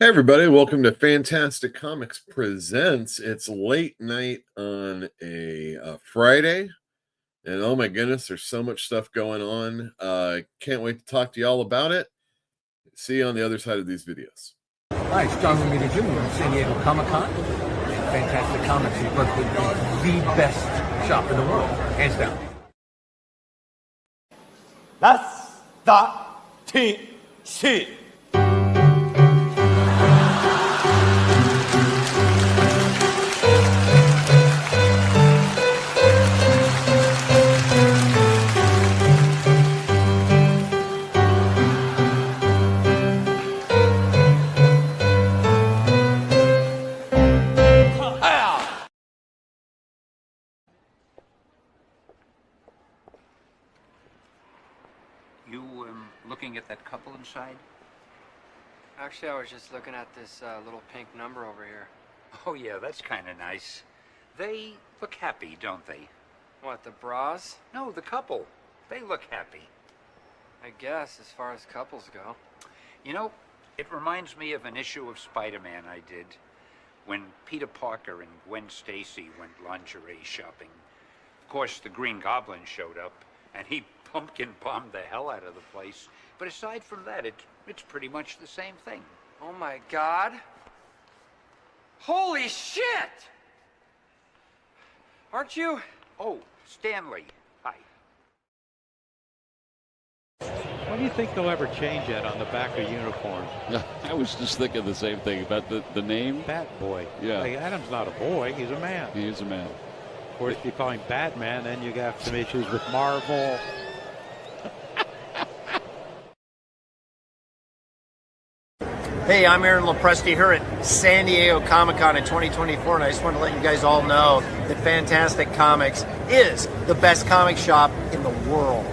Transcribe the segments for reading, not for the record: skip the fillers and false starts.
Hey everybody, welcome to Fantastic Comics Presents. It's late night on a Friday, and oh my goodness, there's so much stuff going on. Can't wait to talk to you all about it. See you on the other side of these videos. Hi, it's John Romita Jr. from San Diego Comic-Con. Fantastic Comics is Berkeley, the best shop in the world, hands down. Sdcc. You looking at that couple inside? Actually, I was just looking at this little pink number over here. Oh yeah, that's kind of nice. They look happy, don't they? What, the bras? No, the couple. They look happy. I guess, as far as couples go. You know, it reminds me of an issue of Spider-Man I did when Peter Parker and Gwen Stacy went lingerie shopping. Of course, the Green Goblin showed up, and he pumpkin bombed the hell out of the place. But aside from that, it's pretty much the same thing. Oh my God. Holy shit! Aren't you? Oh, Stanley. Hi. When do you think they'll ever change that on the back of uniforms? I was just thinking the same thing about the name. Bat Boy. Yeah. Like, Adam's not a boy, he's a man. He is a man. Of course, if you call him Batman, then you got some issues with Marvel. Hey, I'm Aaron Lopresti here at San Diego Comic-Con in 2024, and I just want to let you guys all know that Fantastic Comics is the best comic shop in the world.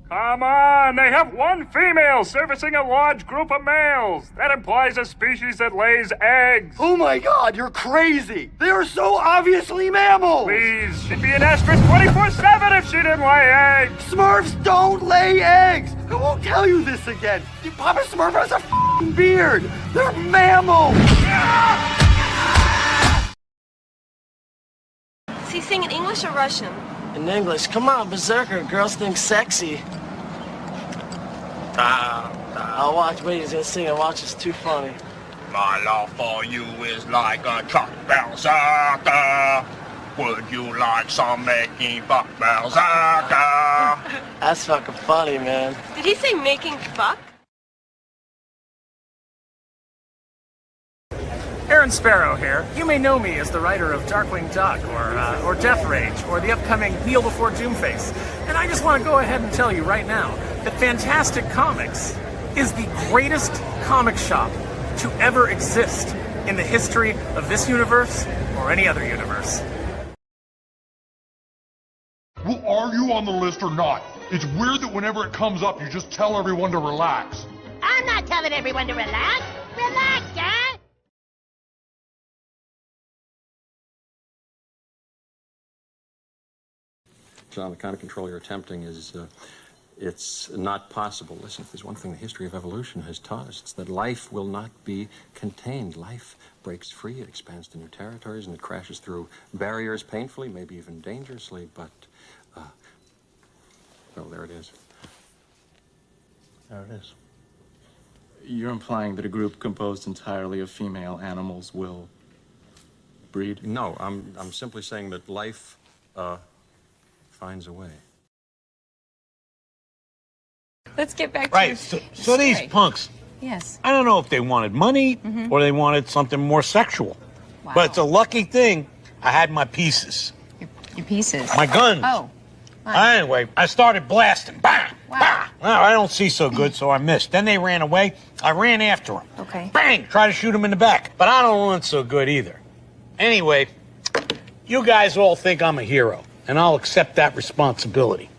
Come on, they have one female servicing a large group of males. That implies a species that lays eggs. Oh my God, you're crazy! They are so obviously mammals! Please, she'd be an estrus 24/7 if she didn't lay eggs. Smurfs don't lay eggs! I won't tell you this again. Papa Smurf has a f***ing beard! They're mammals! Is he singing English or Russian? In English, come on, Berserker, girls think sexy. I'll watch, wait, he's gonna sing and watch, it's too funny. My love for you is like a truck berserker. Would you like some making fuck berserker? That's fucking funny, man. Did he say making fuck? Aaron Sparrow here. You may know me as the writer of Darkwing Duck or Death Rage or the upcoming Kneel Before Doomface. And I just want to go ahead and tell you right now that Fantastic Comics is the greatest comic shop to ever exist in the history of this universe or any other universe. Well, are you on the list or not? It's weird that whenever it comes up, you just tell everyone to relax. I'm not telling everyone to relax. Relax, guys. John, the kind of control you're attempting is, it's not possible. Listen, if there's one thing the history of evolution has taught us, it's that life will not be contained. Life breaks free, it expands to new territories, and it crashes through barriers painfully, maybe even dangerously, but, well, there it is. There it is. You're implying that a group composed entirely of female animals will breed? No, I'm simply saying that life, finds a way. Let's get back to Right, so these punks, Yes. I don't know if they wanted money or they wanted something more sexual. Wow. But it's a lucky thing I had my pieces. Your pieces. My guns. Oh. Anyway, I started blasting. Bang! Wow. Bang! Well, I don't see so good, so I missed. Then they ran away. I ran after them. Okay. Bang! Try to shoot them in the back. But I don't run so good either. Anyway, you guys all think I'm a hero, and I'll accept that responsibility.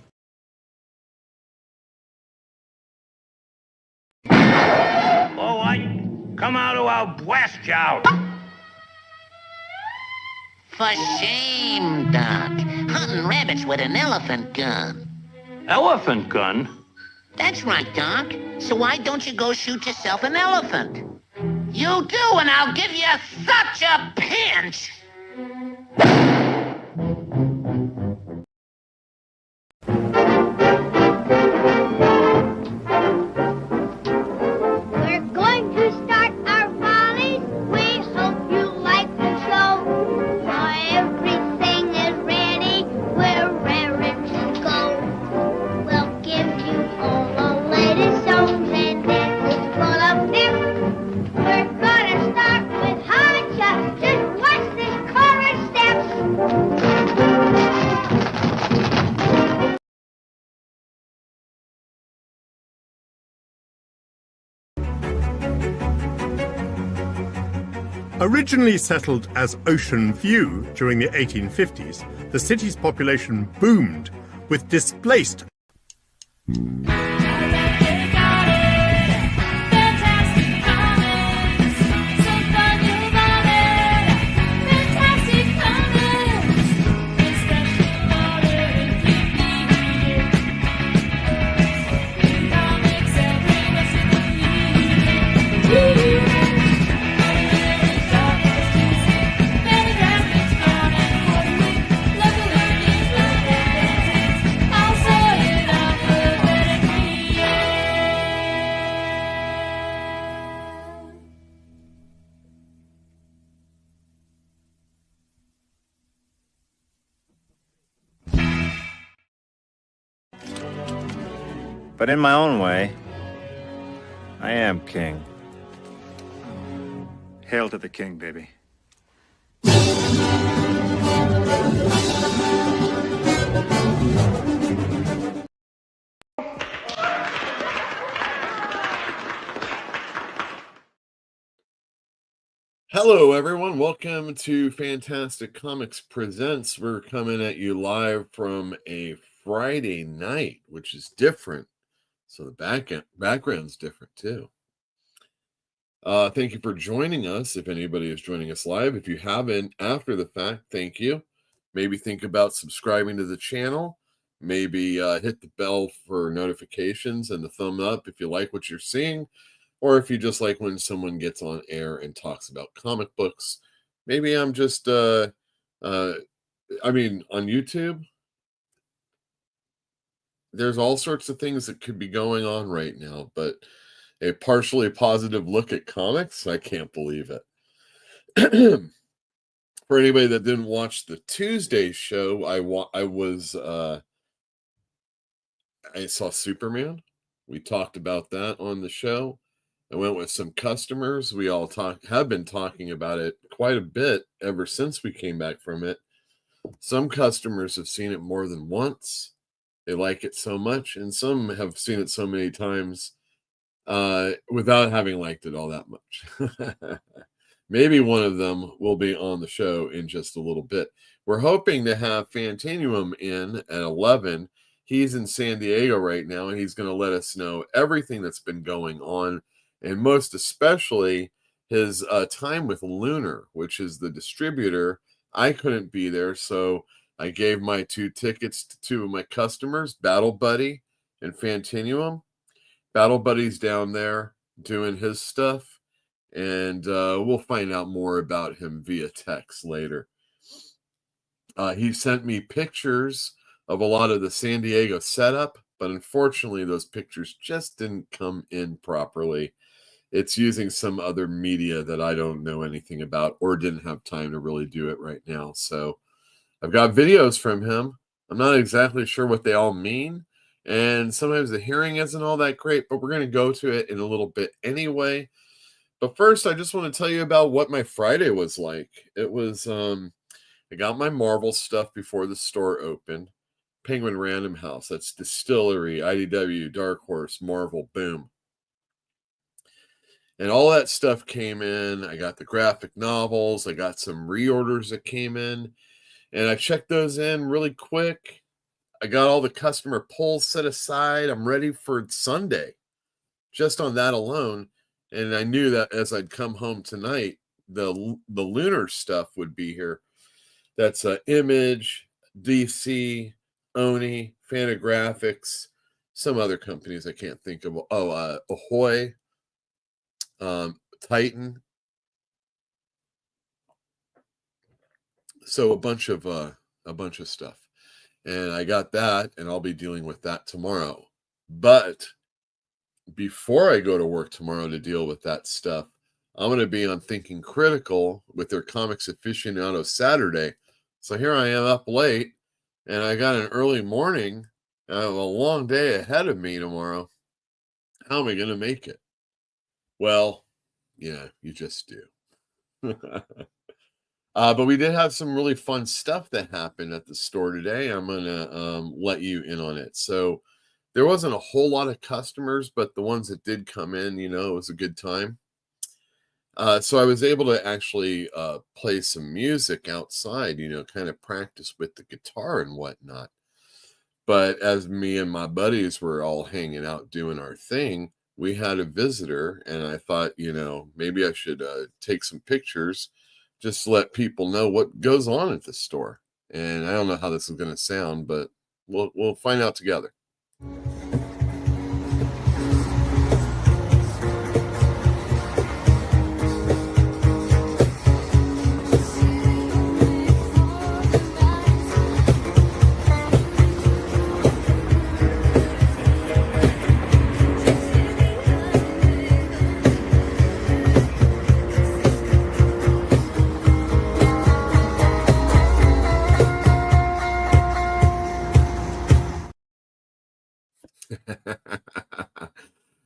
All right, come out to our blast out. For shame, Doc. Hunting rabbits with an elephant gun. Elephant gun? That's right, Doc. So why don't you go shoot yourself an elephant? You do, and I'll give you such a pinch! We're going to start our volleys. We hope you like the show. Everything is ready. We're raring to go. We'll give you all the latest songs and dances full of pep. We're gonna start with Hacha. Just watch this chorus steps. Originally settled as Ocean View during the 1850s, the city's population boomed with displaced But in my own way, I am king. Hail to the king, baby. Hello, everyone. Welcome to Fantastic Comics Presents. We're coming at you live from a Friday night, which is different. So the background's different too. Thank you for joining us. If anybody is joining us live, if you haven't after the fact, thank you. Maybe think about subscribing to the channel. Maybe hit the bell for notifications and the thumb up if you like what you're seeing. Or if you just like when someone gets on air and talks about comic books. Maybe I'm just, on YouTube, there's all sorts of things that could be going on right now, but a partially positive look at comics, I can't believe it. For anybody that didn't watch the Tuesday show, I saw Superman. We talked about that on the show. I went with some customers. We all have been talking about it quite a bit ever since we came back from it. Some customers have seen it more than once. They like it so much, and some have seen it so many times without having liked it all that much. Maybe one of them will be on the show in just a little bit. We're hoping to have Fantinuum in at 11. He's in San Diego right now, and he's going to let us know everything that's been going on, and most especially his time with Lunar, which is the distributor. I couldn't be there, so I gave my 2 tickets to 2 of my customers, Battle Buddy and Fantinuum. Battle Buddy's down there doing his stuff, and we'll find out more about him via text later. He sent me pictures of a lot of the San Diego setup, but unfortunately those pictures just didn't come in properly. It's using some other media that I don't know anything about or didn't have time to really do it right now. So I've got videos from him. I'm not exactly sure what they all mean, and sometimes the hearing isn't all that great, but we're going to go to it in a little bit anyway. But first, I just want to tell you about what my Friday was like. It was, I got my Marvel stuff before the store opened. Penguin Random House, that's Distillery, IDW, Dark Horse, Marvel, boom. And all that stuff came in. I got the graphic novels. I got some reorders that came in. And I checked those in really quick. I got all the customer polls set aside. I'm ready for Sunday, just on that alone. And I knew that as I'd come home tonight, the Lunar stuff would be here. That's Image, DC, Oni, Fantagraphics, some other companies I can't think of. Oh, Ahoy, Titan. So a bunch of stuff. And I got that, and I'll be dealing with that tomorrow. But before I go to work tomorrow to deal with that stuff, I'm going to be on Thinking Critical with their Comics Aficionado Saturday. So here I am up late, and I got an early morning. I have a long day ahead of me tomorrow. How am I going to make it? Well, yeah, you just do. But we did have some really fun stuff that happened at the store today. I'm going to let you in on it. So there wasn't a whole lot of customers, but the ones that did come in, it was a good time. So I was able to actually play some music outside, kind of practice with the guitar and whatnot. But as me and my buddies were all hanging out doing our thing, we had a visitor, and I thought, maybe I should take some pictures just to let people know what goes on at the store. And I don't know how this is going to sound, but we'll find out together.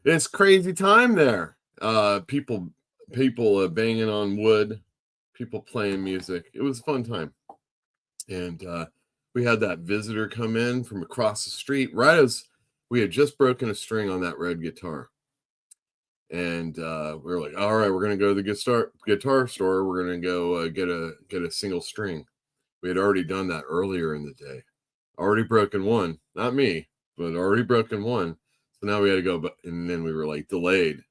It's crazy time there. People banging on wood, people playing music. It was a fun time. And we had that visitor come in from across the street right as we had just broken a string on that red guitar. And we were like, all right, we're going to go to the guitar store. We're going to go get a single string. We had already done that earlier in the day. Already broken one. Not me, but already broken one. So now we had to go, and then we were like delayed.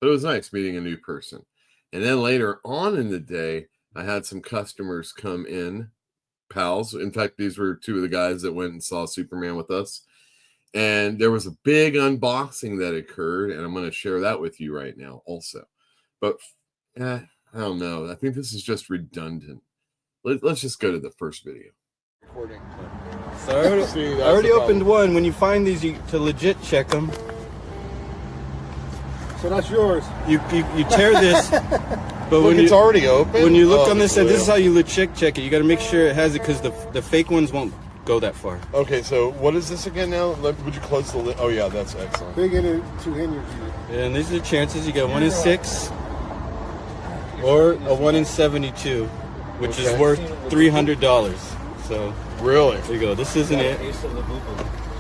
But it was nice meeting a new person. And then later on in the day, I had some customers come in, pals. In fact, these were two of the guys that went and saw Superman with us. And there was a big unboxing that occurred, and I'm going to share that with you right now also. But I don't know. I think this is just redundant. Let's just go to the first video. Recording. So I already opened one. When you find these, to legit check them. So that's yours. You tear this, but look, when it's already open. When you look on this end, this is how you legit check it. You got to make sure it has it, because the fake ones won't go that far. Okay, so what is this again now? Would you close the lid? Oh yeah, that's excellent. Big and 2 energy. And these are the chances. You get 1 in 6 or a 1 in 72, which is worth $300. So really, there you go. This isn't it.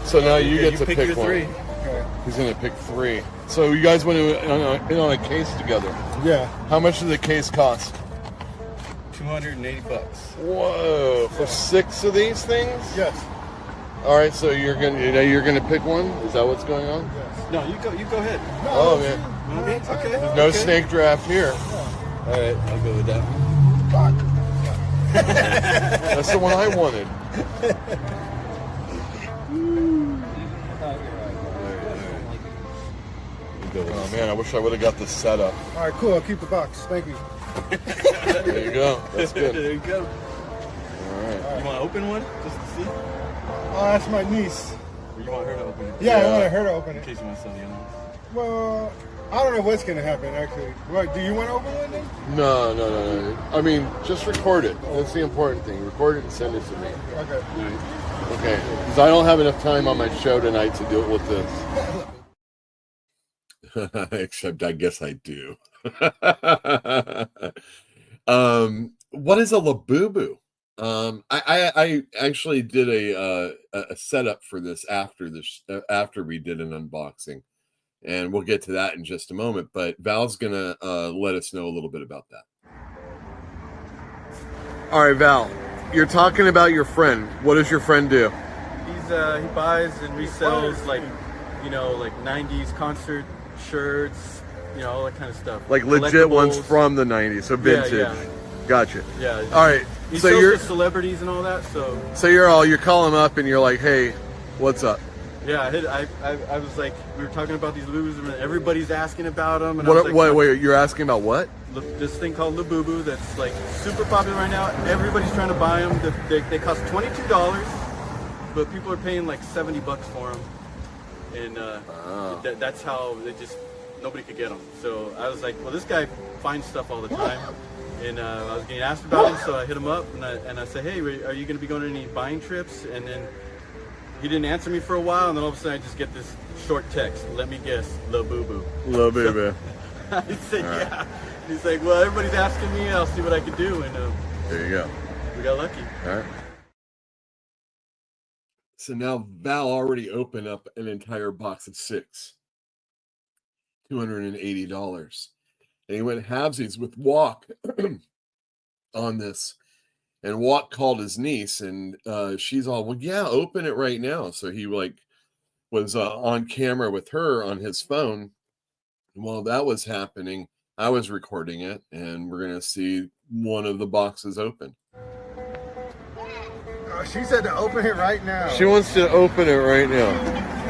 So now you get to pick pick your one. 3. Okay. He's gonna pick 3. So you guys went in on a case together. Yeah. How much did the case cost? $280. Whoa! For 6 of these things? Yes. All right. So you're gonna pick one. Is that what's going on? Yes. No, you go ahead. No, oh man. Okay. There's no snake draft here. All right, I'll go with that. Fuck. That's the one I wanted. Oh man, I wish I would have got this set up. All right, cool. I'll keep the box. Thank you. There you go. That's good. There you go. All right. You want to open one just to see? Oh, that's my niece. Or you want her to open it? Yeah, I want her to open In it. case you want to sell the other ones. Well, I don't know what's gonna happen actually. What? Do you want to open one then? No. I mean, just record it. That's the important thing. Record it and send it to me. Okay. Okay. Because I don't have enough time on my show tonight to deal with this. Except I guess I do. What is a Labubu? I actually did a setup for this after we did an unboxing, and we'll get to that in just a moment. But Val's gonna let us know a little bit about that. All right, Val, you're talking about your friend. What does your friend do? He buys and resells like 90s concert shirts, all that kind of stuff. Like legit ones from the 90s, so vintage. Yeah. Gotcha. Yeah. All right. He So sells you're to celebrities and all that. So you call him up and you're like, hey, what's up? Yeah, I was like, we were talking about these Lubus and everybody's asking about them. And Wait, you're asking about what? This thing called Labubu that's like super popular right now. Everybody's trying to buy them. They cost $22, but people are paying like $70 for them. And that's how nobody could get them. So I was like, well, this guy finds stuff all the time. And I was getting asked about him, so I hit him up and I said, hey, are you going to be going on any buying trips? And then he didn't answer me for a while, and then all of a sudden I just get this short text. Let me guess, Labubu. Labubu. So I said, yeah. He's like, well, everybody's asking me. I'll see what I can do. And there you go. We got lucky. All right. So now Val already opened up an entire box of 6. $280. And he went halvesies with Walk on this. And Walk called his niece, and she's all, well, yeah, open it right now. So he was on camera with her on his phone. And while that was happening, I was recording it, and we're going to see one of the boxes open. She said to open it right now. She wants to open it right now.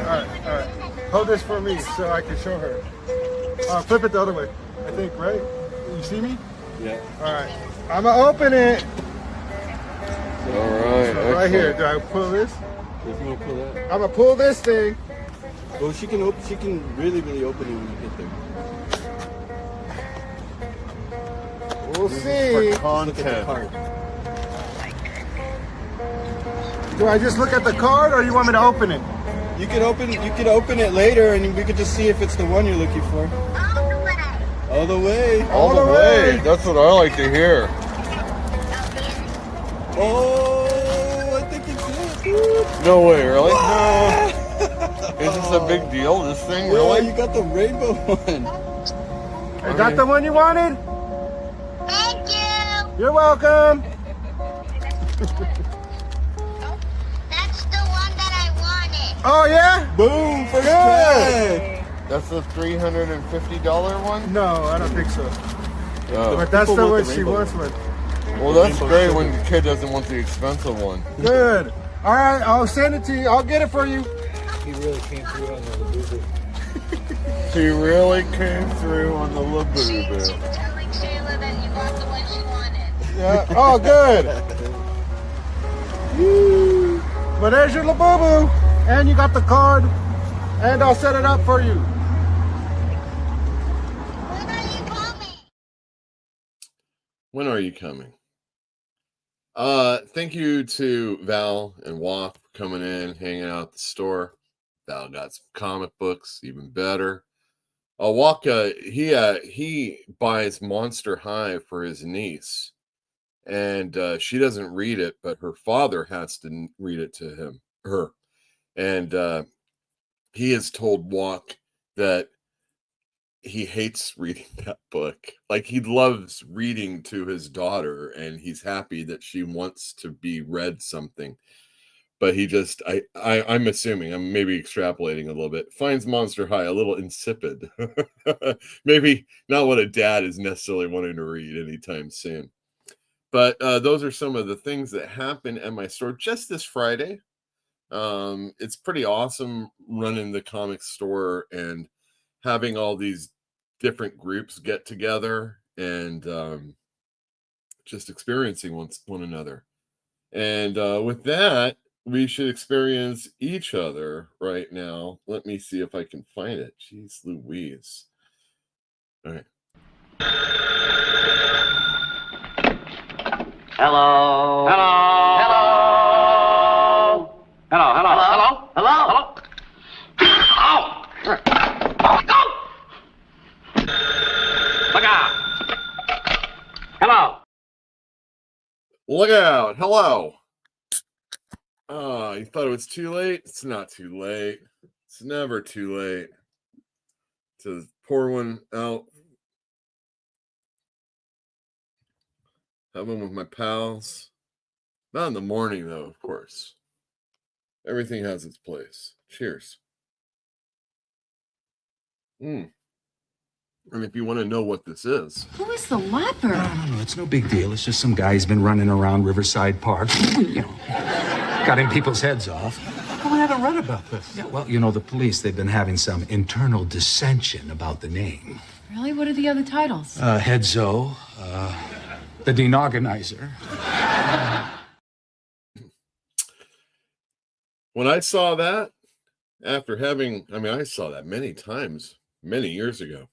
All right. Hold this for me so I can show her. Flip it the other way, I think, right? You see me? Yeah. All right. I'm going to open it. All right. So right here. Do I pull this? If you want to pull that. I'm going to pull this thing. Well, she can really, really open it when you get there. We'll see. For content. Do I just look at the card, or you want me to open it? You could open it later, and we could just see if it's the one you're looking for. All the way. All the way. That's what I like to hear. Oh, I think it's it. No way, really? No. Is this a big deal, this thing, really? Yeah, you got the rainbow one. Is that the one you wanted? Thank you. You're welcome. That's the one that I wanted. Oh, yeah? Boom, first try. That's the $350 one? No, I don't think so. Oh. But that's the one she wants with. Well, that's great when the kid doesn't want the expensive one. Good. All right, I'll send it to you. I'll get it for you. He really came through on the Labubu. She really came through on the Labubu. Telling Shayla that you got the one she wanted. Yeah. Oh, good. Well, there's your Labubu, and you got the card, and I'll set it up for you. When are you coming? When are you coming? Thank you to Val and Walk for coming in, hanging out at the store. Val got some comic books, even better. Walk, he buys Monster High for his niece, and she doesn't read it, but her father has to read it to her. And he has told Walk that he hates reading that book. Like, he loves reading to his daughter, and he's happy that she wants to be read something. But he just, I'm assuming, I'm maybe extrapolating a little bit, finds Monster High a little insipid. Maybe not what a dad is necessarily wanting to read anytime soon. But those are some of the things that happen at my store just this Friday. It's pretty awesome running the comic store and having all these different groups get together and just experiencing one another. And with that, we should experience each other right now. Let me see if I can find it. Jeez Louise. All right. Hello. Hello. Hello. Hello. Hello. Hello. Hello. Hello. Go. Look out. Hello. Look out. Hello. Oh, you thought it was too late? It's not too late. It's never too late to pour one out. Have one with my pals. Not in the morning, though, of course. Everything has its place. Cheers. And if you want to know what this is. Who is the leper? No, it's no big deal. It's just some guy who's been running around Riverside Park, cutting people's heads off. Well, I haven't read about this. Yeah, well, you know, the police, they've been having some internal dissension about the name. Really? What are the other titles? Headzo, the Denorganizer. When I saw that, after having, I saw that many times, many years ago.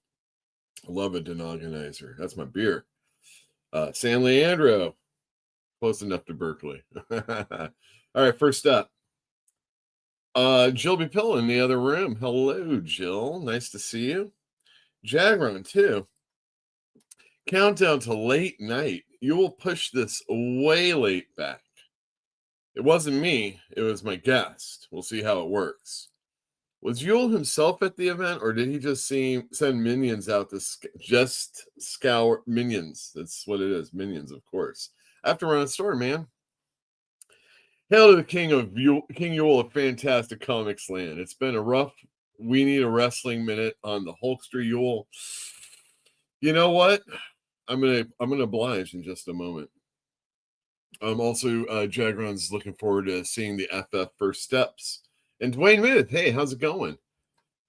I love a Denorganizer. That's my beer. San Leandro, close enough to Berkeley. All right, first up. Jill B. Pill in the other room. Hello, Jill. Nice to see you. Jagron, too. Countdown to late night. You will push this way late back. It wasn't me. It was my guest. We'll see how it works. Was Yule himself at the event, or did he just send minions out to just scour minions? That's what it is. Minions, of course. I have to run a store, man. Hail to the King Yule of Fantastic Comics Land. It's been a rough. We need a wrestling minute on the Hulkster Yule. You know what? I'm gonna oblige in just a moment. Also, Jagron's looking forward to seeing the FF First Steps. And Dwayne Myth, hey, how's it going?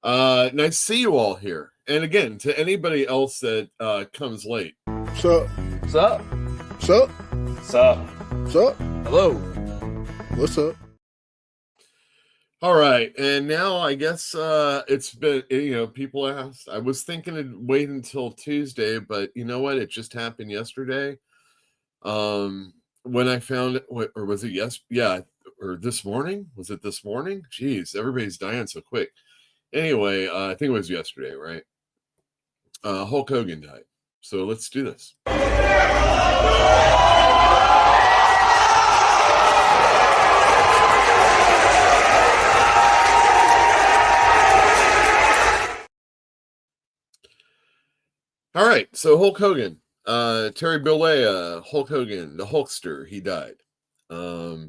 Nice to see you all here. And again, to anybody else that comes late. What's up? What's up? What's up? What's up? What's up? Hello. What's up? All right, and now I guess it's been, people asked. I was thinking to wait until Tuesday, but you know what? It just happened yesterday. When I found it, or was it or this morning? Was it this morning? Jeez, everybody's dying so quick. Anyway, I think it was yesterday, right? Hulk Hogan died. So let's do this. All right, so Hulk Hogan, Terry Bollea, Hulk Hogan, the Hulkster, he died. I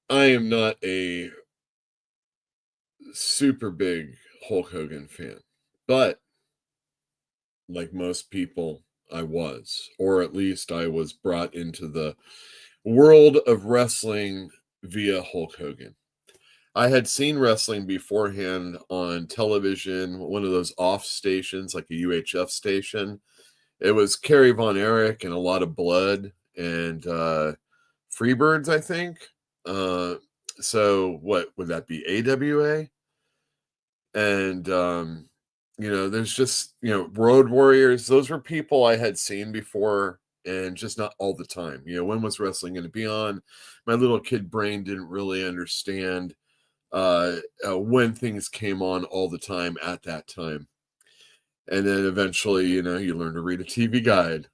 am not a super big Hulk Hogan fan, but like most people, I was, or at least I was brought into the world of wrestling via Hulk Hogan. I had seen wrestling beforehand on television, one of those off stations, like a UHF station. It was Kerry Von Erich and a lot of blood and Freebirds, I think. So what would that be? AWA? And, there's just, Road Warriors. Those were people I had seen before and just not all the time. When was wrestling going to be on? My little kid brain didn't really understand when things came on all the time at that time. And then eventually, you learn to read a TV guide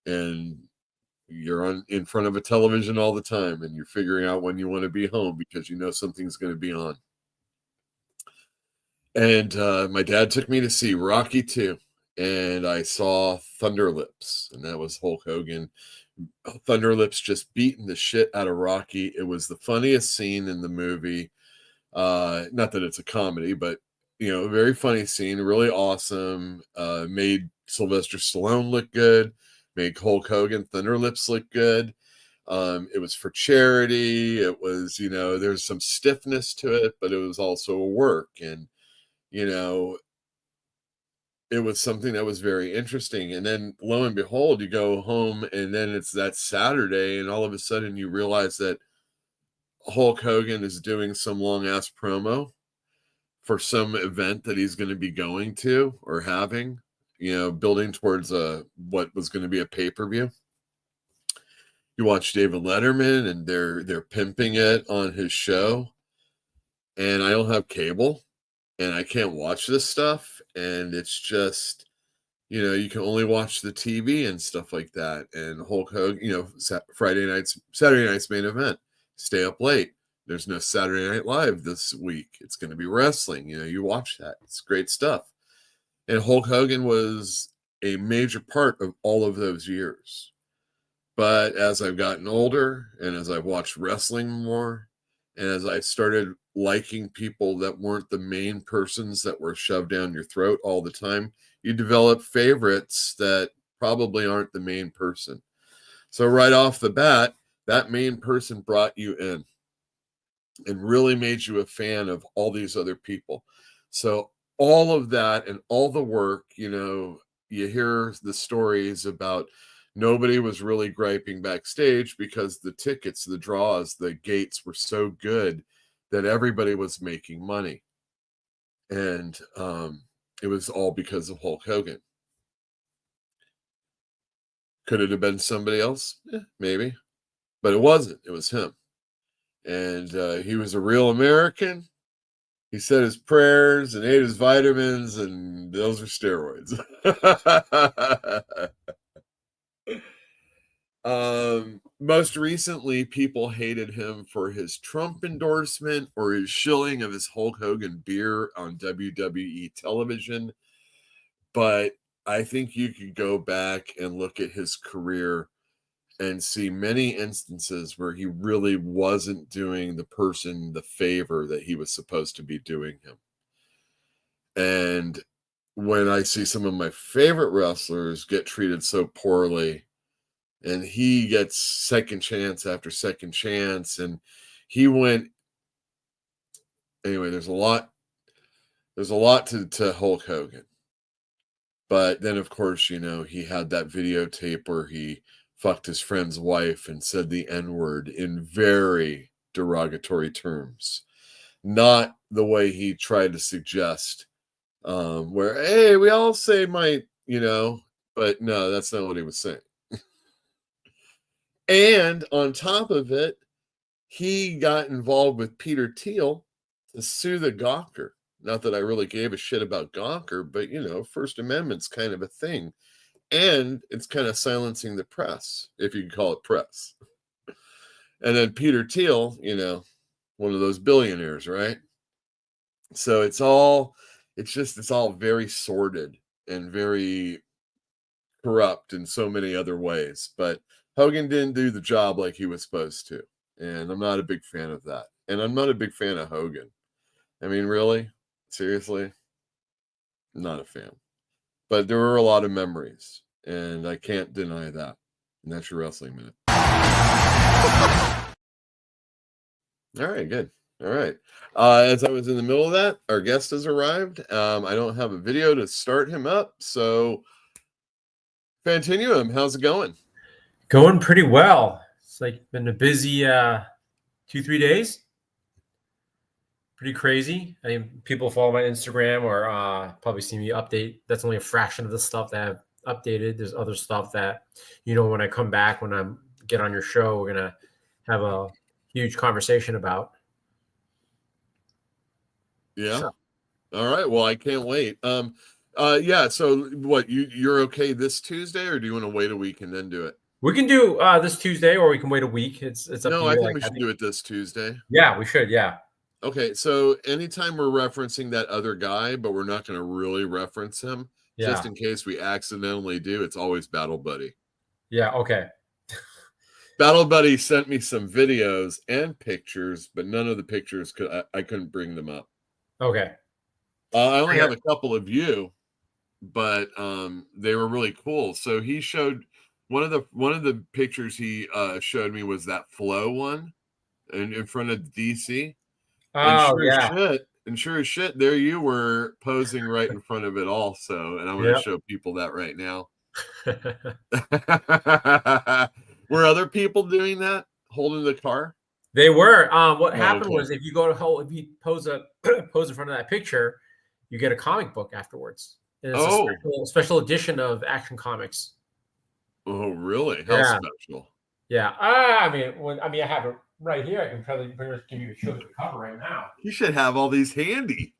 and you're in front of a television all the time and you're figuring out when you want to be home because something's going to be on. And my dad took me to see Rocky 2 and I saw Thunder Lips, and that was Hulk Hogan. Thunder Lips just beating the shit out of Rocky. It was the funniest scene in the movie. Not that it's a comedy, but a very funny scene, really awesome. Made Sylvester Stallone look good, made Hulk Hogan, Thunder Lips look good. It was for charity. It was, there's some stiffness to it, but it was also a work. And, it was something that was very interesting. And then lo and behold, you go home and then it's that Saturday and all of a sudden you realize that Hulk Hogan is doing some long ass promo for some event that he's going to be going to or having, building towards what was going to be a pay-per-view. You watch David Letterman and they're pimping it on his show, and I don't have cable and I can't watch this stuff, and it's just, you can only watch the TV and stuff like that. And Hulk Hogan, Saturday night's main event. Stay up late. There's no Saturday Night Live this week. It's going to be wrestling. You watch that. It's great stuff. And Hulk Hogan was a major part of all of those years. But as I've gotten older and as I've watched wrestling more, and as I started liking people that weren't the main persons that were shoved down your throat all the time, you develop favorites that probably aren't the main person. So right off the bat, that main person brought you in. and really made you a fan of all these other people. So all of that and all the work, you hear the stories about nobody was really griping backstage because the tickets, the draws, the gates were so good that everybody was making money. And it was all because of Hulk Hogan. Could it have been somebody else? Maybe. But it wasn't. It was him. And he was a real American. He said his prayers and ate his vitamins, and those are steroids. Most recently, people hated him for his Trump endorsement or his shilling of his Hulk Hogan beer on WWE television. But I think you could go back and look at his career and see many instances where he really wasn't doing the person the favor that he was supposed to be doing him. And when I see some of my favorite wrestlers get treated so poorly, and he gets second chance after second chance, and he went anyway, there's a lot to Hulk Hogan. But then, of course, he had that videotape where he fucked his friend's wife and said the N-word in very derogatory terms. Not the way he tried to suggest, where, hey, we all say might, but no, that's not what he was saying. And on top of it, he got involved with Peter Thiel to sue the Gawker. Not that I really gave a shit about Gawker, but First Amendment's kind of a thing. And it's kind of silencing the press, if you can call it press. And then Peter Thiel, one of those billionaires, right? So it's all very sordid and very corrupt in so many other ways. But Hogan didn't do the job like he was supposed to. And I'm not a big fan of that. And I'm not a big fan of Hogan. I mean, really? Seriously? Not a fan. But there were a lot of memories, and I can't deny that. And that's your Wrestling Minute. All right, good. All right. As I was in the middle of that, our guest has arrived. I don't have a video to start him up, so Fantinuum, how's it going? Going pretty well. It's been a busy 2-3 days. Pretty crazy. I mean, people follow my Instagram or probably see me update. That's only a fraction of the stuff that I've updated. There's other stuff that, when I come back, when I get on your show, we're going to have a huge conversation about. Yeah. So. All right. Well, I can't wait. Yeah. So what, you're okay this Tuesday, or do you want to wait a week and then do it? We can do this Tuesday, or we can wait a week. It's up to you. No, I think we should do it this Tuesday. Yeah, we should. Yeah. Okay, so anytime we're referencing that other guy, but we're not going to really reference him, just in case we accidentally do, it's always Battle Buddy. Yeah, okay. Battle Buddy sent me some videos and pictures, but none of the pictures I couldn't bring them up. Okay. I only have a couple of you, but they were really cool. So he showed one of the pictures he showed me was that flow one in front of DC. And sure as shit, there you were posing right in front of it also. And I'm going to show people that right now. Were other people doing that, holding the car? They were. What happened was, if you pose in front of that picture, you get a comic book afterwards. And it's a special edition of Action Comics. Oh, really? How special? Yeah. I have it right here. I can probably give you a show of the cover right now. You should have all these handy.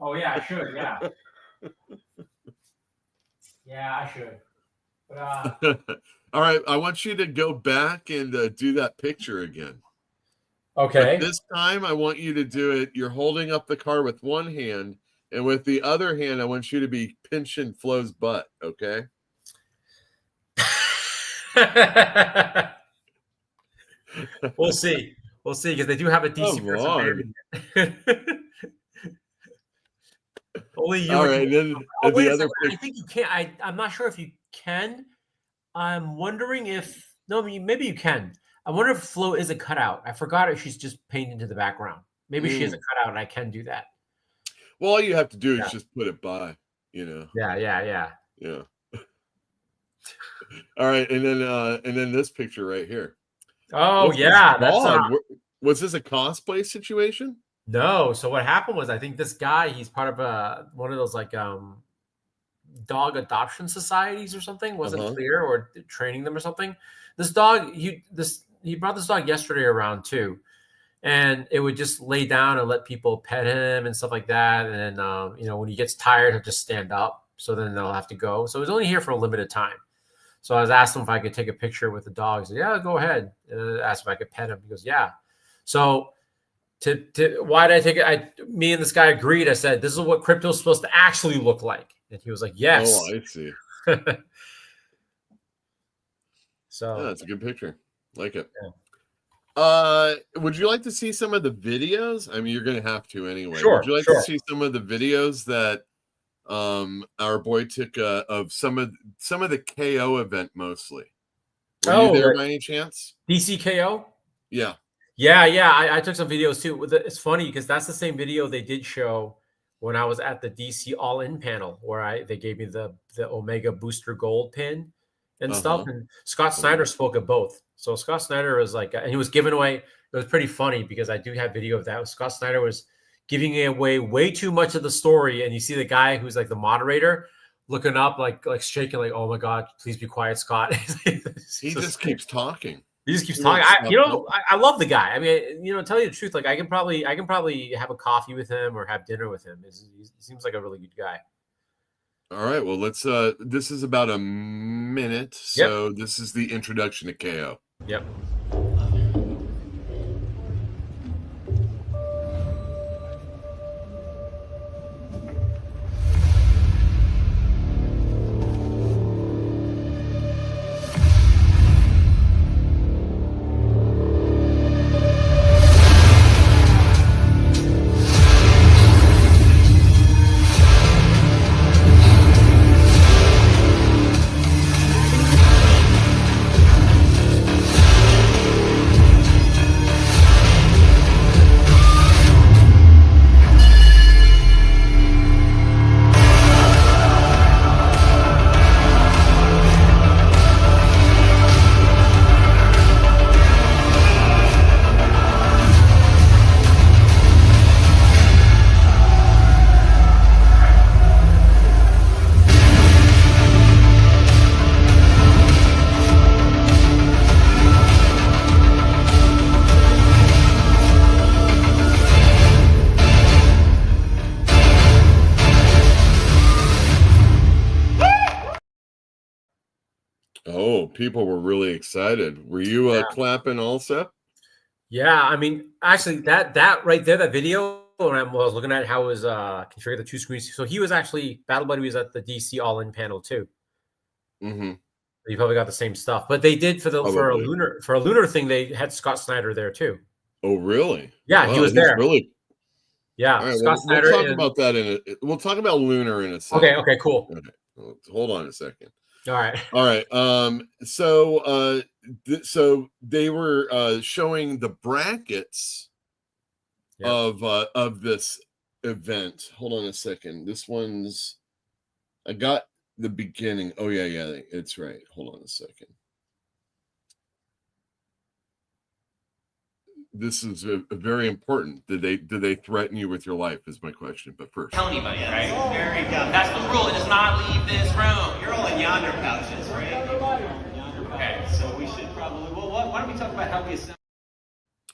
Oh yeah, I should. Yeah. Yeah, I should. But, all right, I want you to go back and do that picture again. Okay. But this time, I want you to do it. You're holding up the car with one hand, and with the other hand, I want you to be pinching Flo's butt. Okay. We'll see because they do have a DC person. Only you. All right, then wait a second. I think you can't. I'm not sure if you can. I'm wondering if maybe you can. I wonder if Flo is a cutout. I forgot if she's just painted into the background. Maybe she is a Mm. cutout, and I can do that. Well, all you have to do Yeah. is just put it by, you know. Yeah, yeah, yeah. Yeah. All right, and then this picture right here. Oh What's this yeah, that's dog? Was this a cosplay situation? no. So what happened was, I think this guy, he's part of one of those like dog adoption societies or something. Wasn't Uh-huh. clear, or training them or something. This dog, he brought this dog yesterday around too, and it would just lay down and let people pet him and stuff like that. And then you know, when he gets tired, he'll just stand up. So then they'll have to go. So he was only here for a limited time. So I was asking him if I could take a picture with the dog. He said, "Yeah, go ahead." And I asked if I could pet him. He goes, "Yeah." So why did I take it? Me and this guy agreed. I said, "This is what crypto's supposed to actually look like," and he was like, "Yes." Oh, I see. So yeah, that's a good picture. Like it. Yeah. Would you like to see some of the videos? I mean, you're gonna have to anyway. Sure, Would you like sure. to see some of the videos that our boy took of some of the KO event mostly? Were you there by any chance? DCKO? Yeah. Yeah. I took some videos too. It's funny because that's the same video they did show when I was at the DC All In panel, where they gave me the Omega Booster Gold pin and stuff. Uh-huh. And Scott Snyder spoke of both. So Scott Snyder was like, and he was giving away. It was pretty funny because I do have video of that. Scott Snyder was giving away way too much of the story, and you see the guy who's like the moderator looking up, like shaking, like, "Oh my God, please be quiet, Scott." He just keeps talking. He just keeps He talking. won't stop I love the guy. I mean, you know, tell you the truth, like I can probably have a coffee with him or have dinner with him. He seems like a really good guy. All right, well, let's this is about a minute, so this is the introduction to KO. Yep. Oh, people were really excited. Were you clapping also? Yeah, I mean, actually, that right there, that video, when I was looking at how it was configured the two screens. So he was actually Battle Buddy was at the DC All In panel too. Mm-hmm. You probably got the same stuff, but they did for a lunar thing. They had Scott Snyder there too. Oh, really? Yeah, wow, he was there. Really. Yeah, All right, Scott Snyder. We'll talk about that we'll talk about lunar in a second. Okay, cool. Okay. Hold on a second. All right. All right. So they were showing the brackets of this event. Hold on a second. This one's I got the beginning. Oh yeah, it's right. Hold on a second. This is a very important. Did they threaten you with your life? Is my question. But first, tell anybody, right? There you go. That's the rule. It does not leave this room. You're all in yonder pouches, right? Okay, so we should probably. Well, why don't we talk about how we assemble?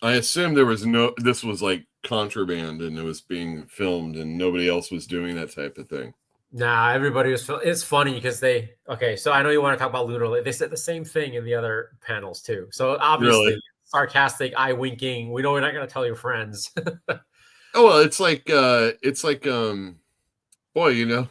I assume this was like contraband and it was being filmed and nobody else was doing that type of thing. Nah, everybody was. It's funny because so I know you want to talk about lunar. They said the same thing in the other panels too. So obviously. Really? Sarcastic, eye winking. We know we're not going to tell your friends. Oh well, it's like boy, you know,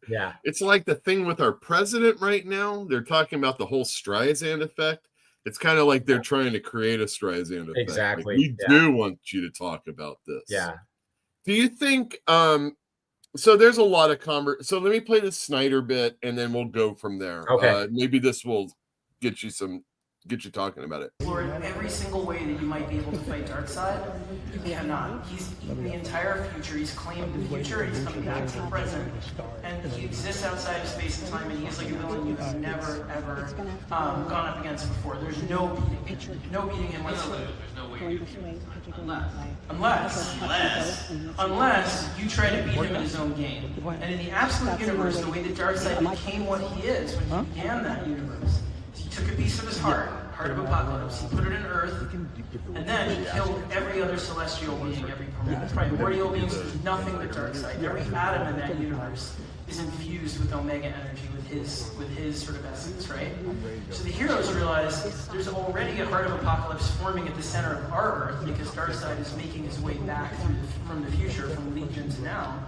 yeah, it's like the thing with our president right now. They're talking about the whole Streisand effect. It's kind of like they're trying to create a Streisand effect. Exactly. Like, we do want you to talk about this. Yeah. Do you think? So there's a lot of So let me play the Snyder bit, and then we'll go from there. Okay. Maybe this will get you some get you talking about it. Lord, every single way that you might be able to fight Darkseid, you cannot. He's eaten the entire future. He's claimed the future. He's come back to the present, and he exists outside of space and time. And he's like a villain you have never ever gone up against before. There's no beating him whatsoever. Unless you try to beat him in his own game. And in the absolute universe, the way that Darkseid became what he is when he began that universe, he took a piece of his heart of Apocalypse, he put it in Earth, and then he killed every other celestial being, every primordial being. So there's nothing but Darkseid. Every atom in that universe is infused with Omega energy, with his sort of essence, right? So the heroes realize there's already a heart of Apocalypse forming at the center of our Earth because Darkseid is making his way back from the future, from Legion to now.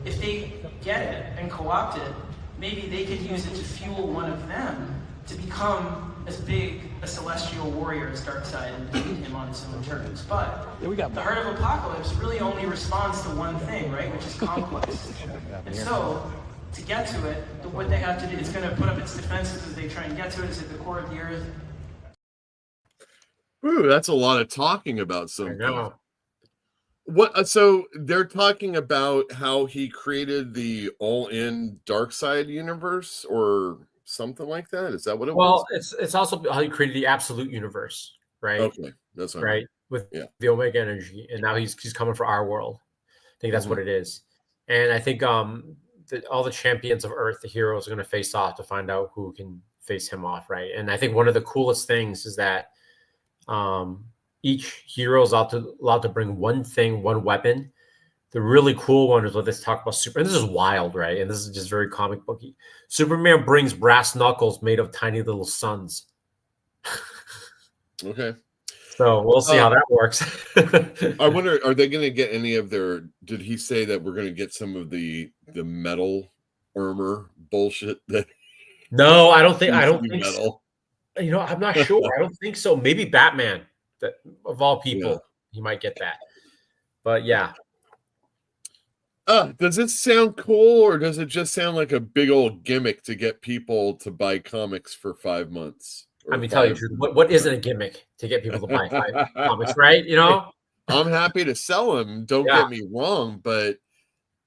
If they get it and co-opt it, maybe they can use it to fuel one of them to become as big a celestial warrior as Darkseid and defeat him on his own terms. But the Heart of Apocalypse really only responds to one thing, right? Which is conquest. And so, to get to it, what they have to do, it's going to put up its defenses as they try and get to it. It's at the core of the Earth. Ooh, that's a lot of talking about something. I know. What? So they're talking about how he created the all-in Darkseid universe, or something like that. Is that what it was? Well, it's also how he created the absolute universe, right? Okay, that's what I right mean. with Yeah. the Omega energy, and now he's coming for our world. I think that's what it is, and I think all the champions of Earth, the heroes, are going to face off to find out who can face him off, right? And I think one of the coolest things is that each hero is allowed to bring one thing, one weapon. The really cool one is what they talk about. And this is wild, right? And this is just very comic booky. Superman brings brass knuckles made of tiny little suns. Okay. So we'll see how that works. I wonder, are they going to get any of their? Did he say that we're going to get some of the metal armor bullshit? That no, I don't think. metal. So. You know, I'm not sure. I don't think so. Maybe Batman, that of all people, he might get that. But yeah. Does it sound cool, or does it just sound like a big old gimmick to get people to buy comics for 5 months? I mean, tell you the truth, what isn't a gimmick to get people to buy comics, right? You know, I'm happy to sell them. Don't get me wrong, but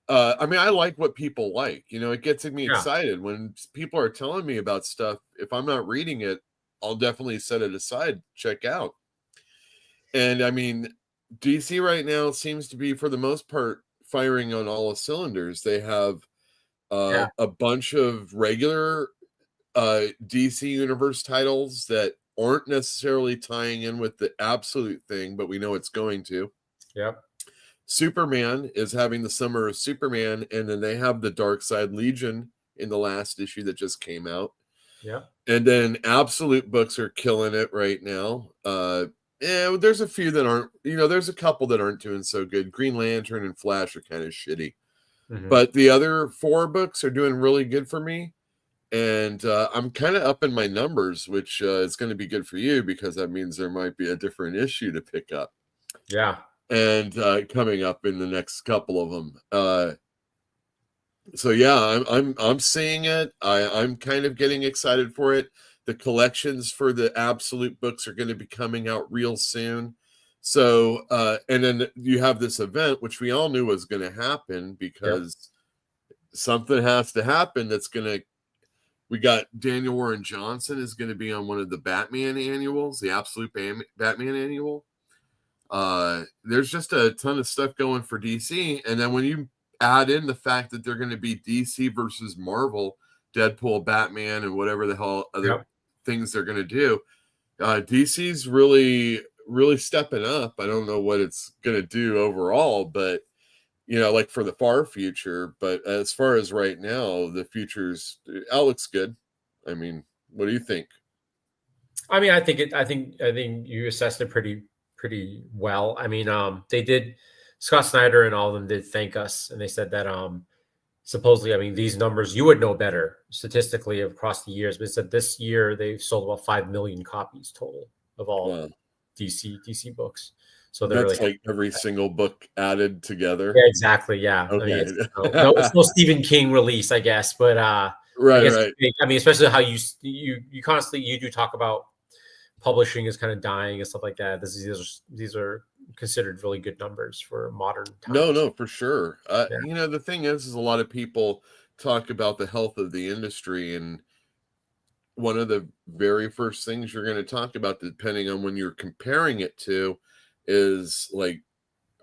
I mean, I like what people like. You know, it gets me excited when people are telling me about stuff. If I'm not reading it, I'll definitely set it aside, check out. And I mean, DC right now seems to be, for the most part, firing on all the cylinders. They have a bunch of regular DC Universe titles that aren't necessarily tying in with the absolute thing, but we know it's going to. Yep. Superman is having the Summer of Superman, and then they have the Darkseid Legion in the last issue that just came out. Yeah. And then absolute books are killing it right now. There's a few that aren't, there's a couple that aren't doing so good. Green Lantern and Flash are kind of shitty. But the other 4 books are doing really good for me. And I'm kind of up in my numbers, which is going to be good for you because that means there might be a different issue to pick up. Yeah. And coming up in the next couple of them. So yeah, I'm seeing it. I'm kind of getting excited for it. The collections for the absolute books are going to be coming out real soon. So, and then you have this event, which we all knew was going to happen because something has to happen. We got Daniel Warren Johnson is going to be on one of the Batman annuals, the absolute Batman annual. There's just a ton of stuff going for DC. And then when you add in the fact that they're going to be DC versus Marvel, Deadpool, Batman, and whatever the hell other things they're going to do, DC's really, really stepping up. I don't know what it's going to do overall, but like for the far future. But as far as right now, the future's outlook's good. I mean, what do you think? I mean, I think you assessed it pretty well. I mean, they did. Scott Snyder and all of them did thank us, and they said that supposedly, I mean, these numbers you would know better statistically across the years, but it said this year they've sold about 5 million copies total of all DC books. So that's really like every single book added together. Yeah, exactly. Yeah. Okay. I mean, it's no Stephen King release, I guess, but right. I mean, especially how you constantly do talk about publishing is kind of dying and stuff like that. These are considered really good numbers for modern times. No, for sure. The thing is a lot of people talk about the health of the industry, and one of the very first things you're going to talk about, depending on when you're comparing it to, is like,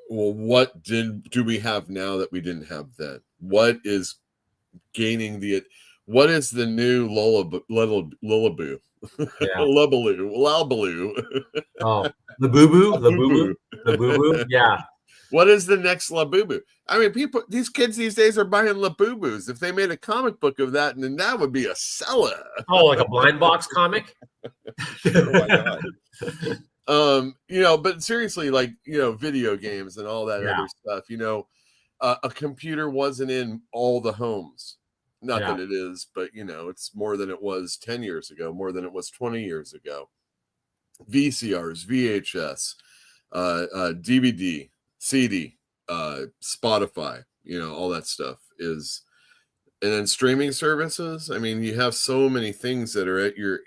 well, what do we have now that we didn't have then? What is gaining what is the new lullaboo? Yeah. Labaloo. Oh, the boo-boo? The Labubu. boo-boo? The boo-boo? Yeah. What is the next Labubu? I mean, these kids these days are buying Labubus. If they made a comic book of that, then that would be a seller. Oh, like a blind box comic? Sure, why not? But seriously, like, video games and all that Yeah. other stuff, a computer wasn't in all the homes. Not Yeah. that it is, but it's more than it was 10 years ago, more than it was 20 years ago. VCRs, VHS, DVD, CD, Spotify, all that stuff is, and then streaming services. I mean, you have so many things that are at your,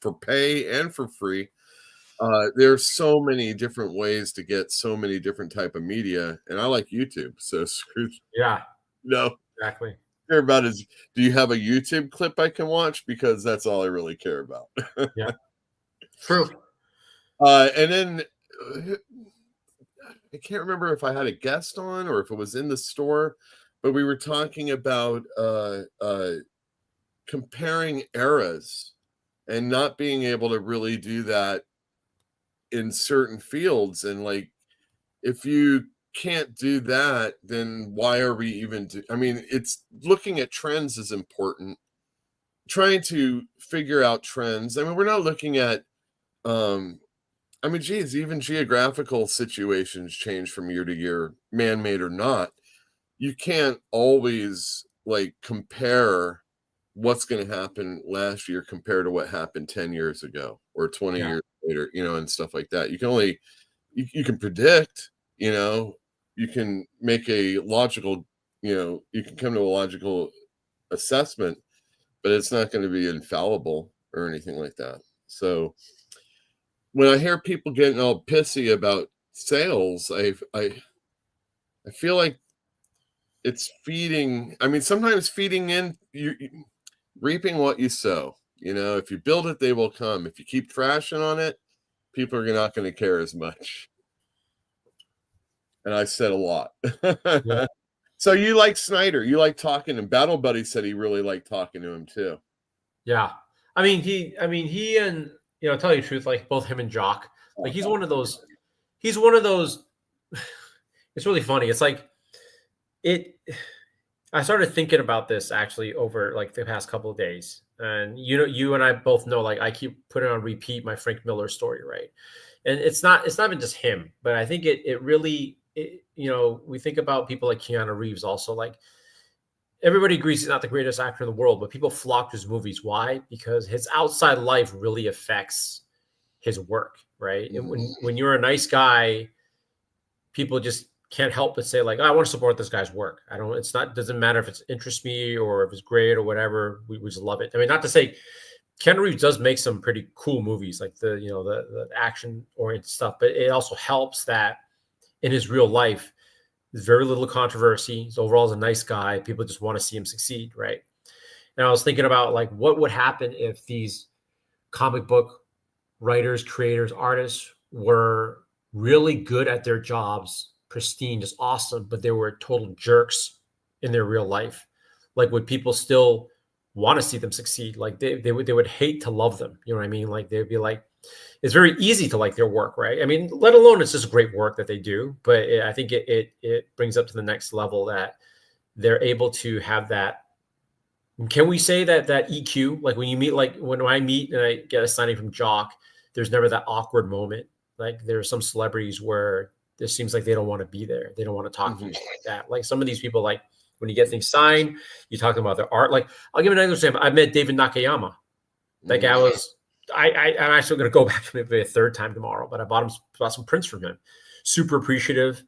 for pay and for free. There's so many different ways to get so many different type of media, and I like YouTube. So screw. Yeah. No. Exactly. Care about is, do you have a YouTube clip I can watch? Because that's all I really care about. Yeah. True. And then I can't remember if I had a guest on or if it was in the store, but we were talking about comparing eras and not being able to really do that in certain fields. And like, if you can't do that, then why are we even I mean, it's looking at trends is important. Trying to figure out trends. I mean, we're not looking at I mean, geez, even geographical situations change from year to year, man-made or not. You can't always like compare what's going to happen last year compared to what happened 10 years ago or 20 years later, and stuff like that. You can only you can predict, you can make a logical, you can come to a logical assessment, but it's not going to be infallible or anything like that. So when I hear people getting all pissy about sales, I feel like it's feeding. I mean, sometimes feeding in, you reaping what you sow. If you build it, they will come. If you keep trashing on it, people are not going to care as much. And I said a lot. Yeah. So you like Snyder? You like talking? And Battle Buddy said he really liked talking to him too. Yeah. I mean, he and, tell you the truth, like both him and Jock, like he's one of those, it's really funny. It's like I started thinking about this actually over like the past couple of days. And you and I both know, like I keep putting on repeat my Frank Miller story, right? And it's not even just him, but I think it really, we think about people like Keanu Reeves also, like everybody agrees he's not the greatest actor in the world, but people flock to his movies. Why? Because his outside life really affects his work, right? And when you're a nice guy, people just can't help but say like, oh, I want to support this guy's work. Doesn't matter if it interests me or if it's great or whatever. We just love it. I mean, not to say Keanu Reeves does make some pretty cool movies, like the action oriented stuff, but it also helps that in his real life, there's very little controversy. He's overall a nice guy. People just want to see him succeed, right? And I was thinking about like what would happen if these comic book writers, creators, artists were really good at their jobs, pristine, just awesome, but they were total jerks in their real life. Like, would people still want to see them succeed? Like they would hate to love them. You know what I mean? Like they'd be like, it's very easy to like their work, right? I mean, let alone it's just great work that they do, but I think it brings up to the next level that they're able to have that. Can we say that EQ, like when you meet, like when I meet and I get a signing from Jock, there's never that awkward moment. Like there are some celebrities where it seems like they don't want to be there. They don't want to talk to you like that. Like some of these people, like when you get things signed, you talk about their art. Like I'll give another example. I met David Nakayama. That guy was, I'm actually going to go back to maybe a third time tomorrow, but I bought some prints from him. Super appreciative.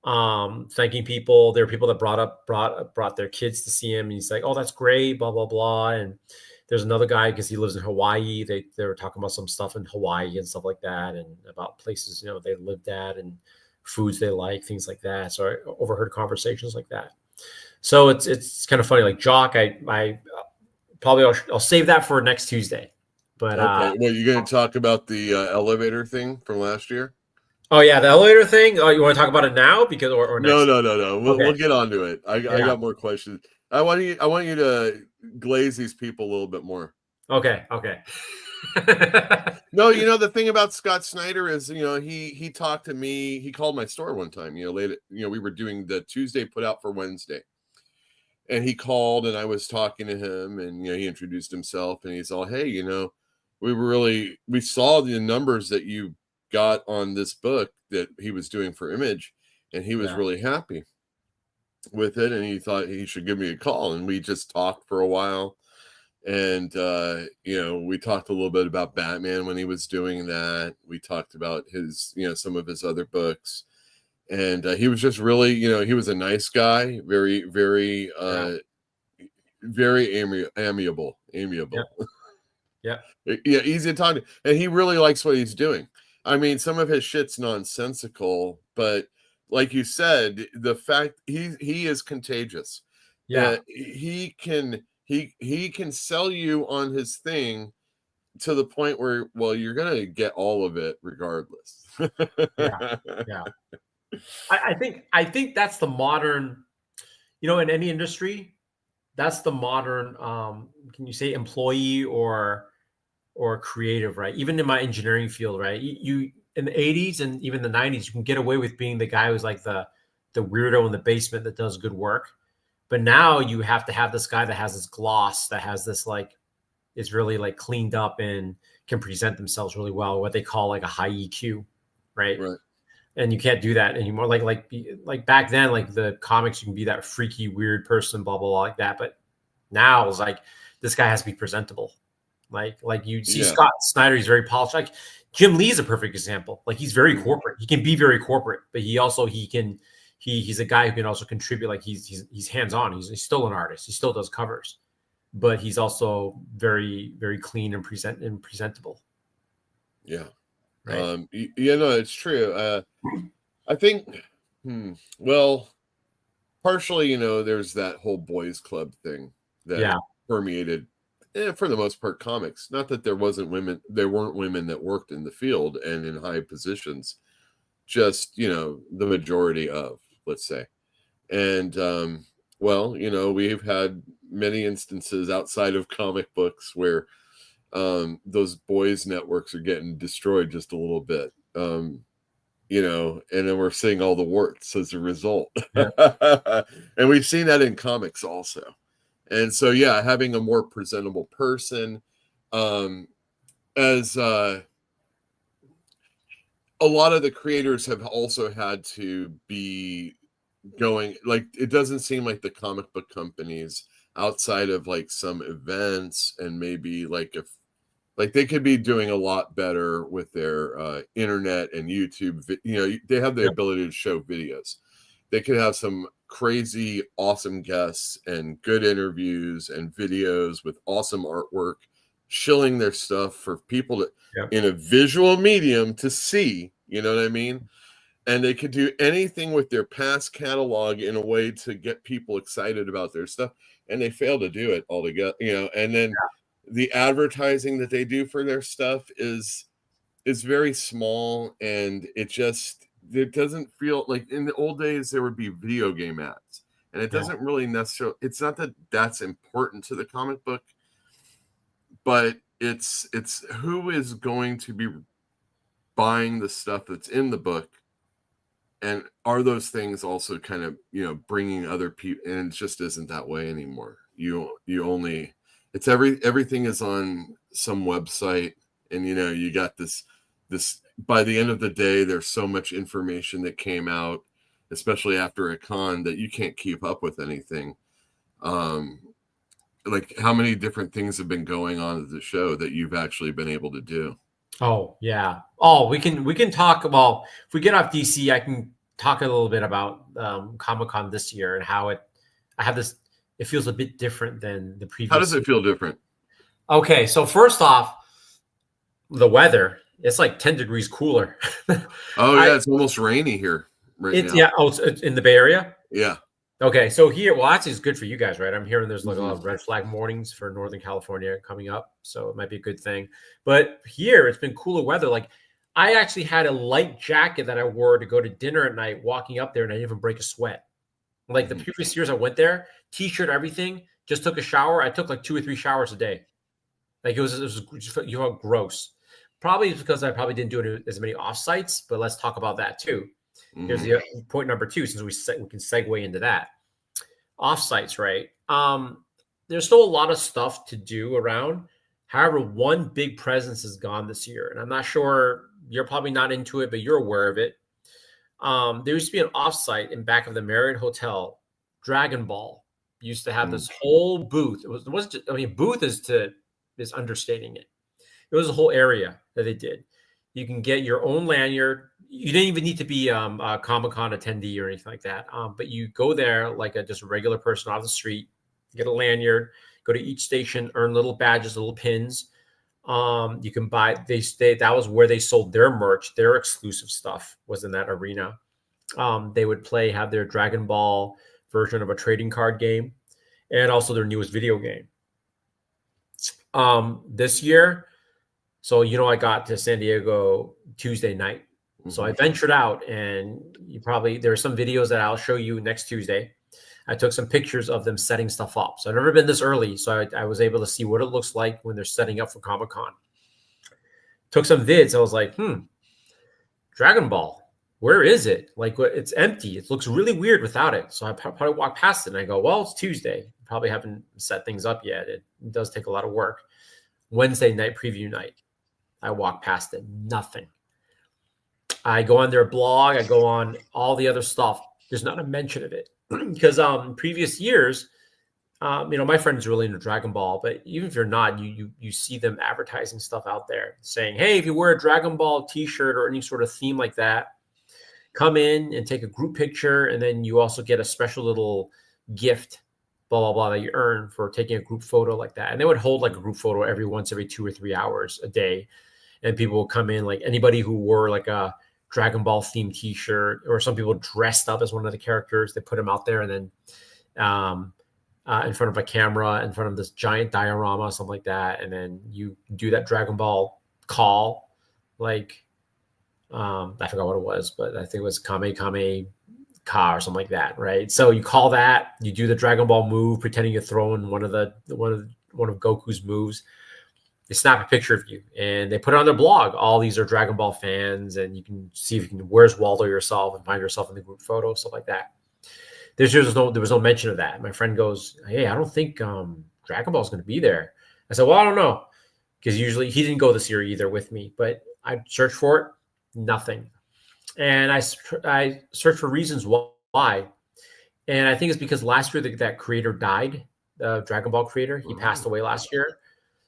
Thanking people. There were people that brought their kids to see him, and he's like, "Oh, that's great," blah blah blah. And there's another guy because he lives in Hawaii. They were talking about some stuff in Hawaii and stuff like that, and about places they lived at and foods they like, things like that. So I overheard conversations like that. So it's kind of funny. Like Jock, I probably I'll save that for next Tuesday. But okay, well, you going to talk about the elevator thing from last year? Oh yeah, the elevator thing. Oh, you want to talk about it now because or next? No. We'll Okay. get onto it. I got more questions. I want you to glaze these people a little bit more. Okay. No, the thing about Scott Snyder is, he talked to me. He called my store one time. Late. We were doing the Tuesday put out for Wednesday, and he called, and I was talking to him, and he introduced himself, and he's all, "Hey, we saw the numbers that you got on this book that he was doing for Image, and he was really happy with it, and he thought he should give me a call." And we just talked for a while, and we talked a little bit about Batman when he was doing that. We talked about his some of his other books, and he was just really he was a nice guy, very very very amiable. Yeah. Yeah, easy to talk to, and he really likes what he's doing. I mean, some of his shit's nonsensical, but like you said, the fact he is contagious. Yeah, he can sell you on his thing to the point where, well, you're gonna get all of it regardless. yeah. I think that's the modern, in any industry, that's the modern. Can you say employee or creative, right? Even in my engineering field, right? You in the 80s and even the 90s, you can get away with being the guy who's like the weirdo in the basement that does good work. But now you have to have this guy that has this gloss, that has this is really like cleaned up and can present themselves really well, what they call like a high EQ, right? Right. And you can't do that anymore. Like back then, like the comics, you can be that freaky, weird person, blah, blah, blah, like that. But now it's like, this guy has to be presentable. Like you see Scott Snyder, he's very polished. Like Jim Lee's a perfect example. Like he's very corporate. He can be very corporate, but he's a guy who can also contribute. Like he's hands-on. He's still an artist. He still does covers, but he's also very, very clean and presentable. Yeah. Right. It's true. I think well, partially, there's that whole boys club thing that permeated for the most part comics. Not that there weren't women that worked in the field and in high positions, just the majority of, let's say. And we've had many instances outside of comic books where those boys networks are getting destroyed just a little bit, and then we're seeing all the warts as a result. And we've seen that in comics also. And so, having a more presentable person, as a lot of the creators have also had to be going, like, it doesn't seem like the comic book companies, outside of like some events and maybe they could be doing a lot better with their internet and YouTube. They have the ability to show videos. They could have some crazy, awesome guests and good interviews and videos with awesome artwork, shilling their stuff for people to, in a visual medium, to see. You know what I mean? And they could do anything with their past catalog in a way to get people excited about their stuff, and they fail to do it altogether. And then the advertising that they do for their stuff is very small, and it doesn't feel like, in the old days there would be video game ads, and it doesn't really necessarily, it's not that that's important to the comic book, but it's who is going to be buying the stuff that's in the book, and are those things also kind of bringing other people, and it just isn't that way anymore. Everything is on some website, and you got this by the end of the day, there's so much information that came out, especially after a con, that you can't keep up with anything. Like, how many different things have been going on at the show that you've actually been able to do? Oh yeah. Oh, we can talk. Well, if we get off DC, I can talk a little bit about Comic-Con this year and how it feels a bit different than the previous. How does it feel different? Okay, so first off, the weather, it's like 10 degrees cooler. Oh yeah, it's almost rainy here right It's now. yeah, it's in the Bay Area? Yeah. Okay, so here, well, actually, it's good for you guys, right? I'm hearing there's like a lot Mhm. of red flag mornings for Northern California coming up, so it might be a good thing. But here, it's been cooler weather. Like, I actually had a light jacket that I wore to go to dinner at night, walking up there, and I didn't even break a sweat. Like the previous years I went there, t-shirt, everything, just took a shower. I took like 2 or 3 showers a day. Like it was just, you know, gross. Probably it's because I probably didn't do it as many offsites, but let's talk about that too. Here's Mhm. the point number 2, since we can segue into that. Offsites, right? There's still a lot of stuff to do around. However, one big presence is gone this year, and I'm not sure you're probably not into it, but you're aware of it. There used to be an offsite in back of the Marriott Hotel. Dragon Ball used to have this whole booth. It wasn't just, I mean, booth is understating it. It was a whole area that they did. You can get your own lanyard. You didn't even need to be a Comic Con attendee or anything like that. But you go there like just a regular person off the street, get a lanyard, go to each station, earn little badges, little pins. You can buy. That was where they sold their merch. Their exclusive stuff was in that arena. They would have their Dragon Ball version of a trading card game, and also their newest video game. This year, so I got to San Diego Tuesday night. So I ventured out, and there are some videos that I'll show you next Tuesday. I took some pictures of them setting stuff up. So I've never been this early, so I was able to see what it looks like when they're setting up for Comic Con. Took some vids. I was like, Dragon Ball, where is it? Like, it's empty. It looks really weird without it. So I probably walk past it and I go, well, it's Tuesday. Probably haven't set things up yet. It does take a lot of work. Wednesday night, preview night. I walk past it. Nothing. I go on their blog. I go on all the other stuff. There's not a mention of it. Because previous years, my friend's really into Dragon Ball, but even if you're not, you see them advertising stuff out there saying, hey, if you wear a Dragon Ball t-shirt or any sort of theme like that, come in and take a group picture, and then you also get a special little gift, blah, blah, blah, that you earn for taking a group photo like that. And they would hold like a group photo every 2 or 3 hours a day. And people will come in, like anybody who wore like a Dragon Ball themed t-shirt, or some people dressed up as one of the characters, they put them out there, and then in front of a camera, in front of this giant diorama, something like that. And then you do that Dragon Ball call, like, I forgot what it was, but I think it was Kame Kame Ka or something like that, right? So you call that, you do the Dragon Ball move, pretending you're throwing one of Goku's moves. They snap a picture of you and they put it on their blog. All these are Dragon Ball fans, and you can see if you can where's Waldo yourself and find yourself in the group photo, stuff like that. There was no mention of that. My friend goes, hey, I don't think Dragon Ball is going to be there. I said, well, I don't know, because usually he didn't go this year either with me, but I searched for it. Nothing. And I searched for reasons why. And I think it's because last year that creator died, the Dragon Ball creator. He passed away last year.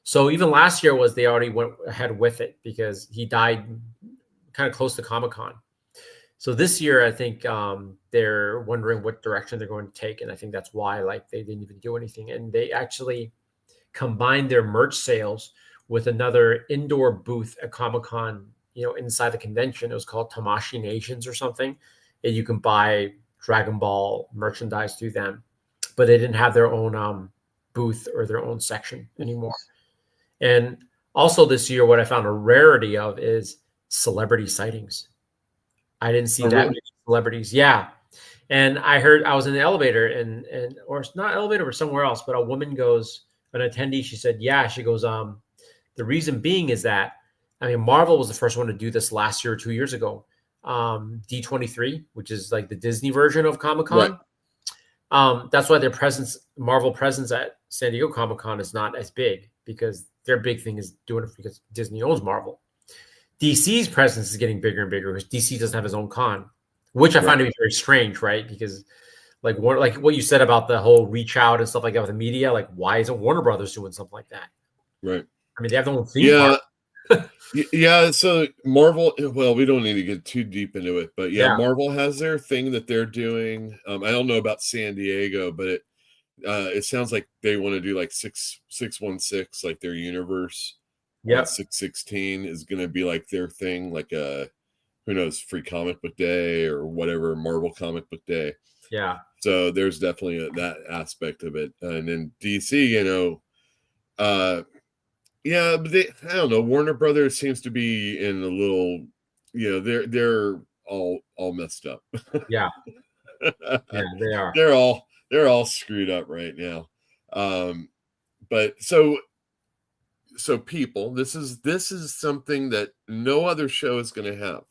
So even last year they already went ahead with it because he died kind of close to Comic-Con. So this year, I think they're wondering what direction they're going to take. And I think that's why they didn't even do anything. And they actually combined their merch sales with another indoor booth at Comic-Con, inside the convention. It was called Tamashii Nations or something. And you can buy Dragon Ball merchandise through them. But they didn't have their own booth or their own section anymore. And also this year, what I found a rarity of is celebrity sightings. I didn't see that many celebrities. Yeah. And I was in the elevator or it's not elevator or somewhere else, but a woman goes, an attendee, she said, yeah, she goes, the reason being is that, Marvel was the first one to do this last year or 2 years ago. D23, which is like the Disney version of Comic-Con. Right. That's why Marvel presence at San Diego Comic-Con is not as big, because their big thing is doing it because Disney owns Marvel. DC's presence is getting bigger and bigger because DC doesn't have his own con, which I find to be very strange, right? Because like what you said about the whole reach out and stuff like that with the media, like why isn't Warner Brothers doing something like that? Right. They have their own theme park. Yeah. So Marvel, well, we don't need to get too deep into it, but yeah, Marvel has their thing that they're doing. I don't know about San Diego, but It sounds like they want to do like 616, like their universe. Yep. 616 is going to be like their thing, like a who knows, Free Comic Book Day or whatever, Marvel Comic Book Day. Yeah. So there's definitely that aspect of it. And in DC, yeah, but I don't know. Warner Brothers seems to be in a little, they're all messed up. Yeah. Yeah, they are. They're all screwed up right now. But so people, this is something that no other show is going to have.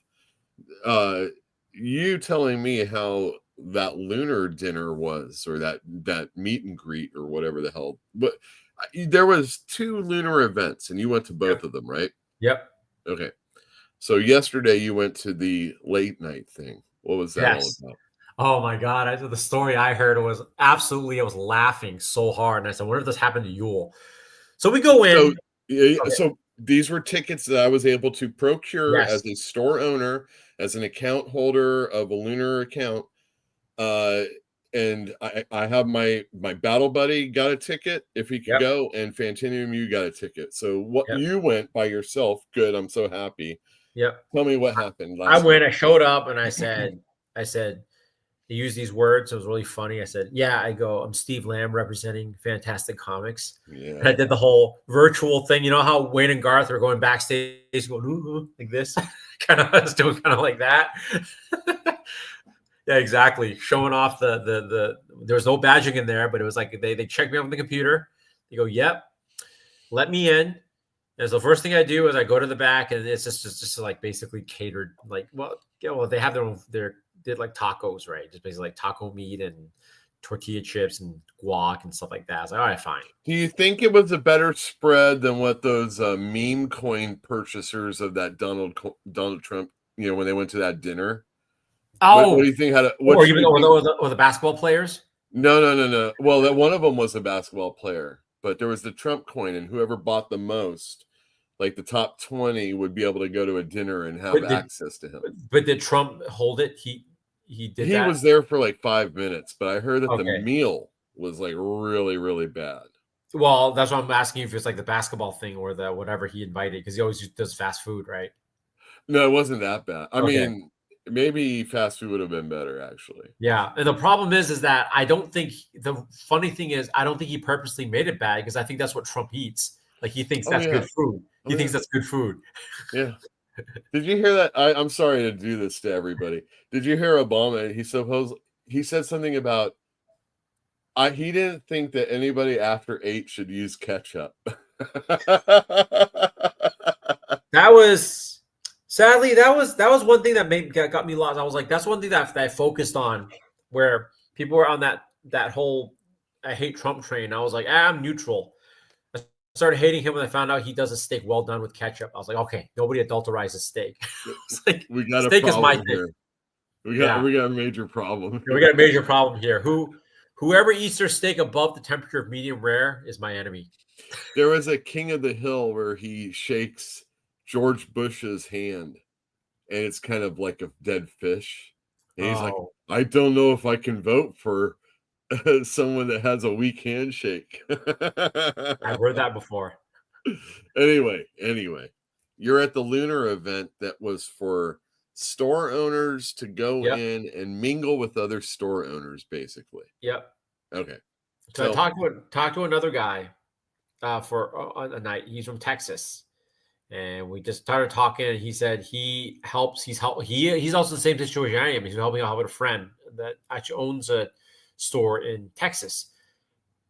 You telling me how that lunar dinner was, or that meet and greet, or whatever the hell, but there was 2 lunar events and you went to both of them, right? Yep. Okay. So yesterday you went to the late night thing. What was that all about? Oh my God. The story I heard was absolutely, I was laughing so hard. And I said, what if this happened to Yule? So we go in. So these were tickets that I was able to procure Yes. as a store owner, as an account holder of a lunar account. And I have my battle buddy got a ticket if he could go, and Fantinium, you got a ticket. So you went by yourself. Good. I'm so happy. Yep. Tell me what happened. I went, I showed up and I said, they used these words. It was really funny. I said, yeah, I'm Steve Lamb representing Fantastic Comics. Yeah. And I did the whole virtual thing. You know how Wayne and Garth are going backstage going, ooh, like this? Kind of, I was doing kind of like that. Yeah, exactly. Showing off the there was no badging in there, but it was like they checked me out on the computer. They go, yep, let me in. And so the first thing I do is I go to the back, and it's just like basically catered, like, they have they did like tacos, right? Just basically like taco meat and tortilla chips and guac and stuff like that. I was like, all right, fine. Do you think it was a better spread than what those meme coin purchasers of that Donald Trump, when they went to that dinner? Oh, what do you think? Or the basketball players? No. Well, that one of them was a basketball player, but there was the Trump coin, and whoever bought the most, like the top 20, would be able to go to a dinner and have access to him. But did Trump hold it? He did. He was there for like 5 minutes, but I heard that the meal was like really, really bad. Well, that's why I'm asking if it's like the basketball thing or the whatever he invited, because he always does fast food, right? No, it wasn't that bad. I mean, maybe fast food would have been better, actually. Yeah, and the problem is that I don't think, the funny thing is, I don't think he purposely made it bad, because I think that's what Trump eats. Like, he thinks that's good food. He thinks that's good food. Yeah. Did you hear that? I'm sorry to do this to everybody. Did you hear Obama? He said something about he didn't think that anybody after 8 should use ketchup. Sadly, that was one thing that got me lost. I was like, that's one thing that I focused on, where people were on that whole I hate Trump train. I was like, I'm neutral. I started hating him when I found out he does a steak well done with ketchup. I was like, okay, nobody adulterizes steak. Like, we got steak a problem is my here. thing. We got a major problem. We got a major problem here. Whoever eats their steak above the temperature of medium rare is my enemy. There was a King of the Hill where he shakes George Bush's hand, and it's kind of like a dead fish. And he's like, I don't know if I can vote for someone that has a weak handshake. I've heard that before. Anyway, you're at the lunar event that was for store owners to go in and mingle with other store owners, basically. Yep. Okay. So I talked to another guy for a night. He's from Texas. And we just started talking, and he said he helps. He's also the same situation I am. He's helping out with a friend that actually owns a store in Texas.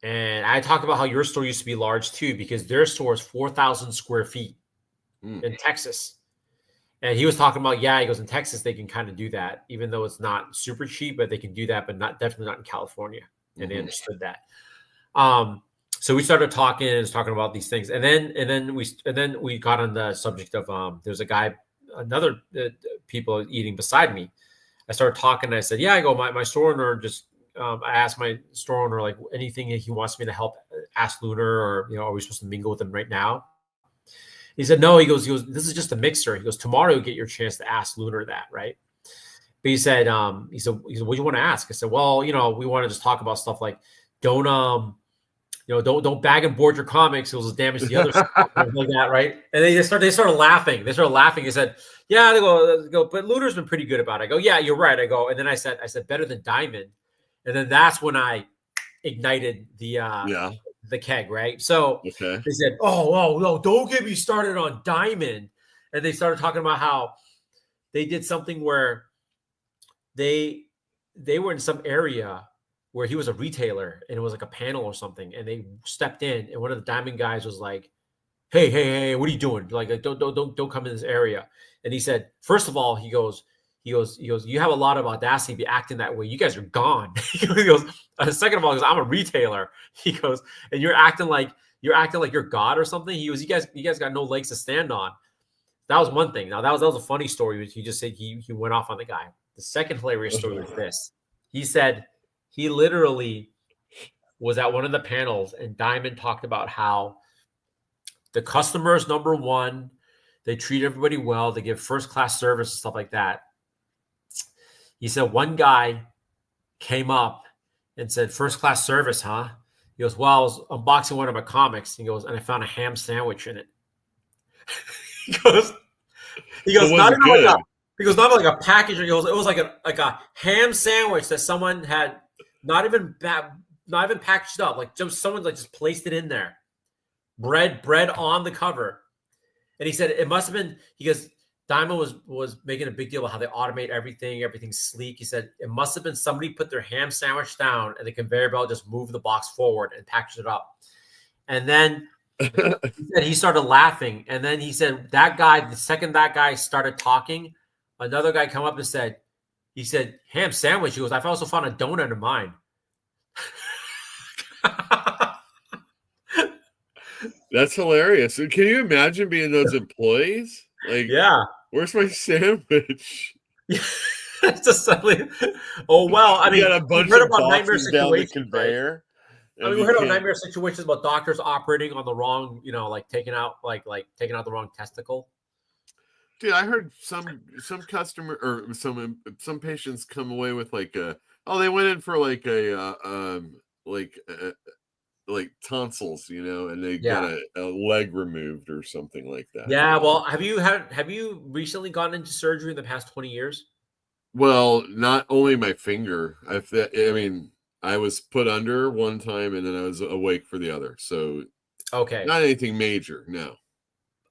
And I talked about how your store used to be large too, because their store is 4,000 square feet in Texas. And he was talking about, he goes, in Texas they can kind of do that, even though it's not super cheap, but they can do that, but definitely not in California. And they understood that. So we started talking about these things, and then we got on the subject of there's a guy, another people eating beside me. I started talking, and I said, I go, my store owner just I asked my store owner like anything he wants me to help ask Lunar, or are we supposed to mingle with him right now? He said no. He goes, this is just a mixer. He goes, tomorrow you'll get your chance to ask Lunar that, right? But he said what do you want to ask? I said, well, we want to just talk about stuff like, don't bag and board your comics. It will damage the other stuff, like that, right? And they started laughing. They started laughing. They said, "Yeah." They go, but Luna's been pretty good about it. I go, "Yeah, you're right." I go, and then I said, better than Diamond. And then that's when I ignited the keg, right? So they said, "Oh, no, don't get me started on Diamond." And they started talking about how they did something where they were in some area where he was a retailer and it was like a panel or something, and they stepped in, and one of the Diamond guys was like, hey, what are you doing? Like, don't come in this area. And he said, first of all, he goes, you have a lot of audacity to be acting that way. You guys are gone. He goes, second of all, he goes, I'm a retailer. He goes, and you're acting like you're God or something. He goes, you guys got no legs to stand on. That was one thing. Now that was a funny story. He just said he went off on the guy. The second hilarious story was this. He said he literally was at one of the panels, and Diamond talked about how the customers, number one, they treat everybody well. They give first-class service and stuff like that. He said one guy came up and said, first-class service, huh? He goes, well, I was unboxing one of my comics. He goes, and I found a ham sandwich in it. He goes, not like a package. He goes, it was like a ham sandwich that someone had not even packaged up. Like someone just placed it in there. Bread on the cover. And he said it must have been, he goes, Diamond was making a big deal about how they automate everything's sleek. He said it must have been somebody put their ham sandwich down and the conveyor belt just moved the box forward and packaged it up. And then he started laughing. And then he said the second that guy started talking, another guy come up and said, ham sandwich. He goes, I also found a donut in mine. That's hilarious. Can you imagine being those employees? Like, yeah, where's my sandwich? It's just suddenly, oh well. I mean, you got a bunch heard of about nightmare boxes down the situations, conveyor. Right? I mean, we heard about nightmare situations about doctors operating on the wrong, like taking out the wrong testicle. Dude, I heard some customer or some patients come away with they went in for like tonsils, and they got a leg removed or something like that. Yeah, well, have you recently gotten into surgery in the past 20 years? Well, not only my finger. I was put under one time and then I was awake for the other. So okay, not anything major, no.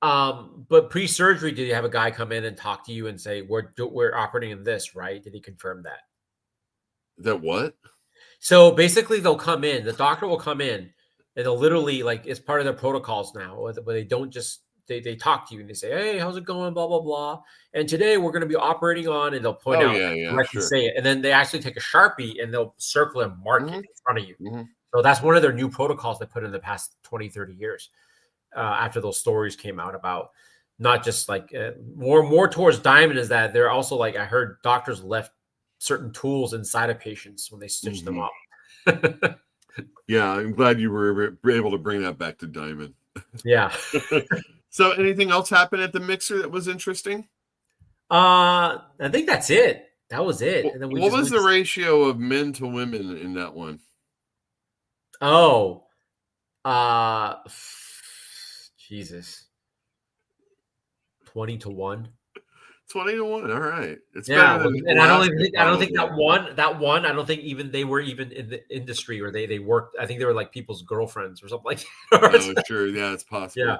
But pre-surgery, did you have a guy come in and talk to you and say we're operating in this, right? Did he confirm that? That what? So basically, they'll come in. The doctor will come in, and they'll literally it's part of their protocols now, where they don't just they talk to you and they say, "Hey, how's it going?" Blah blah blah. And today we're going to be operating on, and they'll point out, sure. say it, and then they actually take a Sharpie and they'll circle and mark it in front of you. So that's one of their new protocols they put in the past 20, 30 years. After those stories came out about not just more towards Diamond, is that they're also I heard doctors left certain tools inside of patients when they stitch them up. Yeah, I'm glad you were able to bring that back to Diamond. Yeah. So anything else happened at the mixer that was interesting? I think that's it. That was it. And then what was the ratio of men to women in that one? Oh, Jesus. 20 to 1. 20 to 1. All right. It's better than and I don't think that one, I don't think even they were even in the industry, or they worked. I think they were people's girlfriends or something like that. Oh, sure. Yeah, it's possible. Yeah.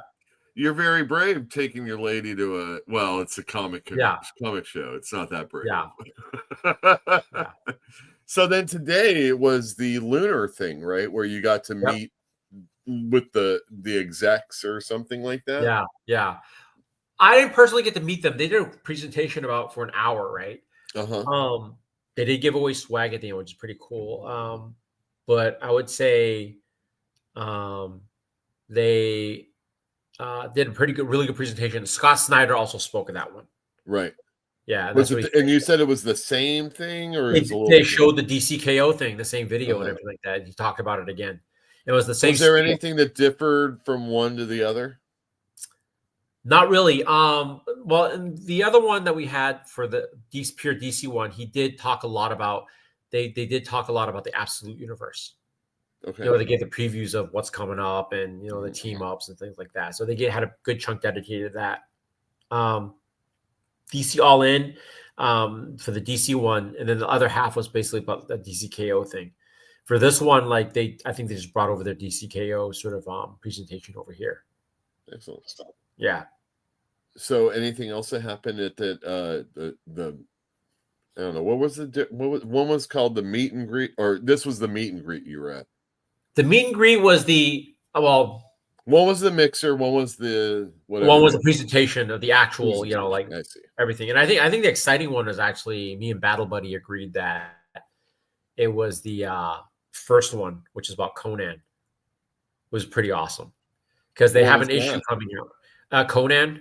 You're very brave taking your lady to it's a comic show. It's not that brave. Yeah. So then today was the lunar thing, right? Where you got to meet with the execs or something like that. Yeah. Yeah. I didn't personally get to meet them. They did a presentation for an hour, right? They did give away swag at the end, which is pretty cool. But I would say they did a really good presentation. Scott Snyder also spoke at that one. Right. Yeah. And you said it was the same thing, or they showed the DCKO thing, the same video and everything like that. He talked about it again. It was the same. Was there anything that differed from one to the other? Not really. Well, in the other one that we had for the pure DC one, he did talk a lot about. They did talk a lot about the absolute universe. Okay. You know, they get the previews of what's coming up and, you know, the team ups and things like that. So they had a good chunk dedicated to that. DC All In for the DC one, and then the other half was basically about the DCKO thing. For this one, like I think they just brought over their DCKO sort of presentation over here. Excellent. Yeah. So anything else that happened at that the I don't know, what was one was called the meet and greet, or this was the meet and greet you were at? The meet and greet was one was the mixer, one was the whatever. One was the presentation of the actual, you know, like I see. everything. And I think the exciting one was actually me and Battle Buddy agreed that it was the first one, which is about Conan. Was pretty awesome because they have an issue coming out. Conan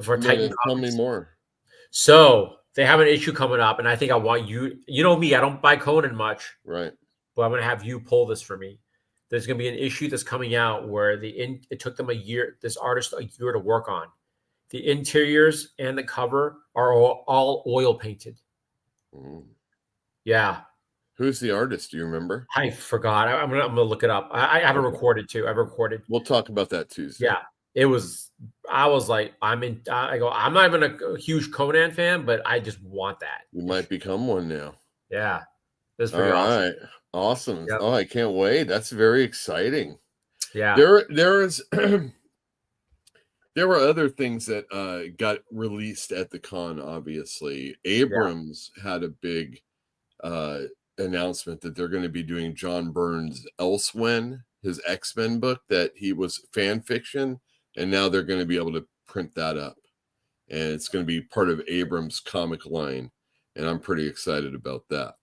for Titan Comics. Tell me more. So they have an issue coming up, and I think I want you. You know me, I don't buy Conan much, right? But I'm going to have you pull this for me. There's going to be an issue that's coming out where it took them this artist a year to work on. The interiors and the cover are all oil painted. Mm. Yeah. Who's the artist? Do you remember? I forgot. I'm gonna look it up. I have it recorded too. I've recorded. We'll talk about that Tuesday. Yeah. It was. I was like, I go. I'm not even a huge Conan fan, but I just want that. You might become one now. Yeah. That's pretty awesome. Right. Awesome. Yep. Oh, I can't wait. That's very exciting. Yeah. There is there were other things that got released at the con, obviously. Abrams had a big announcement that they're going to be doing John Byrne's Elsewhen, his X-Men book that he was fan fiction, and now they're going to be able to print that up. And it's going to be part of Abrams' comic line, and I'm pretty excited about that.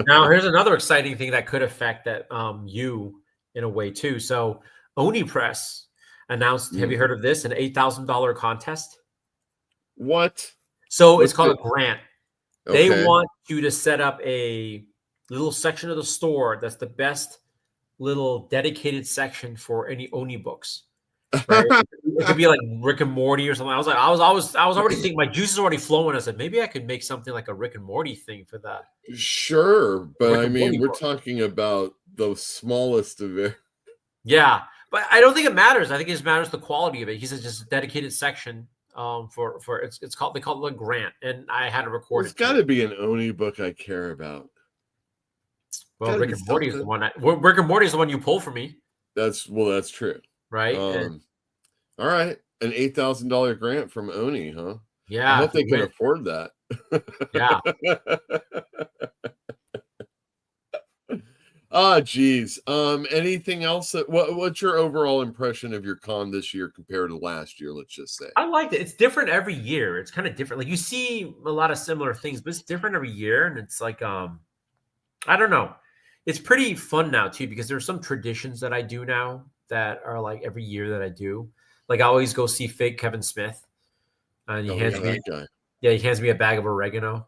Now, here's another exciting thing that could affect that you in a way too. So, Oni Press announced. Have you heard of this? An $8,000 contest. What? So it's called a grant. Okay. They want you to set up a little section of the store that's the best little dedicated section for any Oni books. Right? It could be like Rick and Morty or something. I was already thinking my juice is already flowing. I said maybe I could make something like a Rick and Morty thing for that. Sure, but Rick I and mean, Morty we're book. talking about the smallest of it. Yeah, but I don't think it matters. I think it just matters the quality of it. He says just a dedicated section for it's called they call it a grant, and I had to record There's got to be an Oni book I care about. Well, Rick and Morty is the one. Rick and Morty is the one you pull for me. That's true, right? All right, an $8,000 grant from Oni, huh? Yeah, I hope they can afford that. Yeah. Geez. Anything else? What's your overall impression of your con this year compared to last year? Let's just say. I liked it. It's different every year. It's kind of different. Like you see a lot of similar things, but it's different every year, and it's like I don't know. It's pretty fun now too because there's some traditions that I do now that are like every year that I do. Like I always go see fake Kevin Smith, and he hands me he hands me a bag of oregano.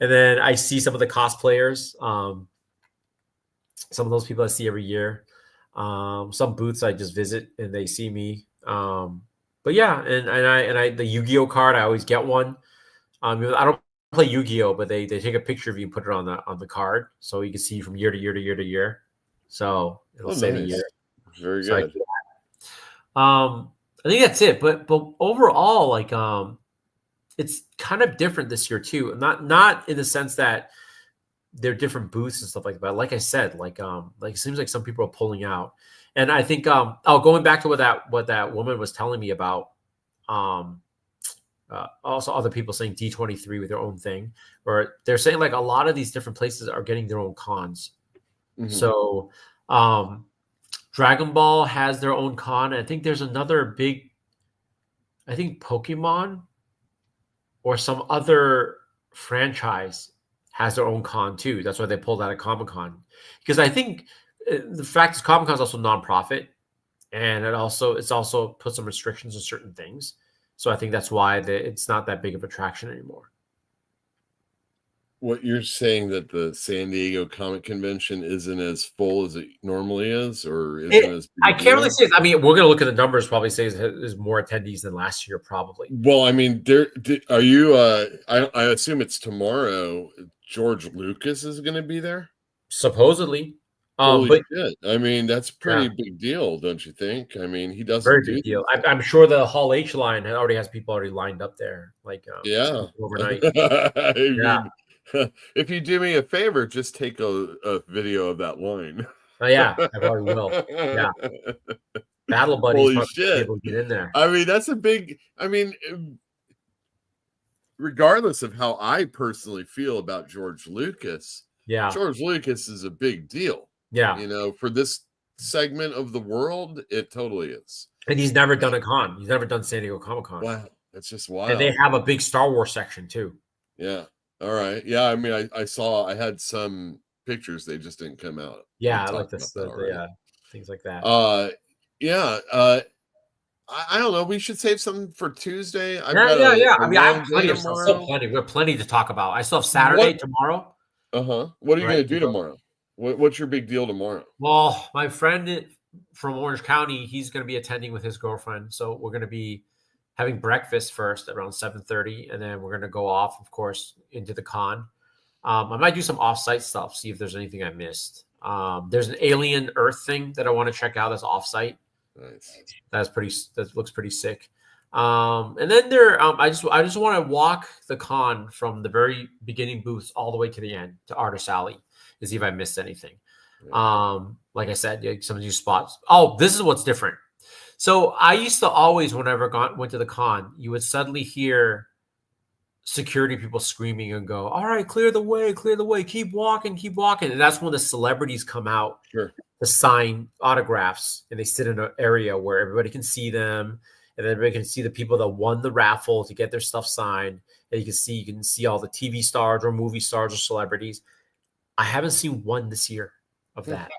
And then I see some of the cosplayers, some of those people I see every year. Some booths I just visit and they see me. But yeah, and I the Yu-Gi-Oh card I always get one. I don't play Yu-Gi-Oh, but they take a picture of you and put it on the card so you can see from year to year to year to year. So it'll say the year. Very good. I think that's it. But overall, like it's kind of different this year too. Not in the sense that they're different booths and stuff like that. But like I said, like it seems like some people are pulling out. And I think going back to what that woman was telling me about also other people saying D23 with their own thing, or they're saying like a lot of these different places are getting their own cons. Mm-hmm. So Dragon Ball has their own con. I think there's another big, I think Pokemon or some other franchise has their own con too. That's why they pulled out of Comic-Con. Because I think the fact is Comic-Con is also nonprofit, and it's also put some restrictions on certain things. So I think that's why it's not that big of attraction anymore. What you're saying that the San Diego Comic Convention isn't as full as it normally is, or isn't as big? I can't really say. I mean, we're going to look at the numbers. Probably say there's more attendees than last year, probably. Well, I mean, are you? I assume it's tomorrow. George Lucas is going to be there. supposedly. Holy But shit! I mean, that's pretty yeah, big deal, don't you think? I mean, he doesn't very do big these deal. I'm sure the Hall H line already has people already lined up there, like Yeah. overnight. I Yeah. mean, if you do me a favor, just take a video of that line. Oh yeah, I probably will. Yeah. Battle Buddies Holy probably be shit. able to get in there. I mean, that's a big I mean, regardless of how I personally feel about George Lucas, Yeah. George Lucas is a big deal. Yeah. You know, for this segment of the world, it totally is. And he's never done a con. He's never done San Diego Comic-Con. Wow, that's just And they wild. have a big Star Wars section too. Yeah. All right. Yeah, I mean, I saw I had some pictures, they just didn't come out. We Yeah, like talked this, about that already. things like that. Yeah, I don't know, we should save something for Tuesday. I've Yeah, got yeah, yeah. a I mean, I have long day plenty of stuff. Still tomorrow. plenty. We have plenty to talk about. I still have Saturday What tomorrow. Uh-huh. What are you Right? gonna do tomorrow? What's your big deal tomorrow? Well, my friend from Orange County, he's going to be attending with his girlfriend. So we're going to be having breakfast first around 7:30, and then we're going to go off, of course, into the con. I might do some offsite stuff, see if there's anything I missed. There's an alien Earth thing that I want to check out that's offsite. Nice. That looks pretty sick. And then I just want to walk the con from the very beginning booths all the way to the end to Artist Alley to see if I missed anything. Like I said, some new spots. Oh, this is what's different. So I used to always, whenever went to the con, you would suddenly hear security people screaming and go, "All right, clear the way, keep walking," and that's when the celebrities come out Sure. to sign autographs, and they sit in an area where everybody can see them, and everybody can see the people that won the raffle to get their stuff signed. And you can see all the TV stars or movie stars or celebrities. I haven't seen one this year of that.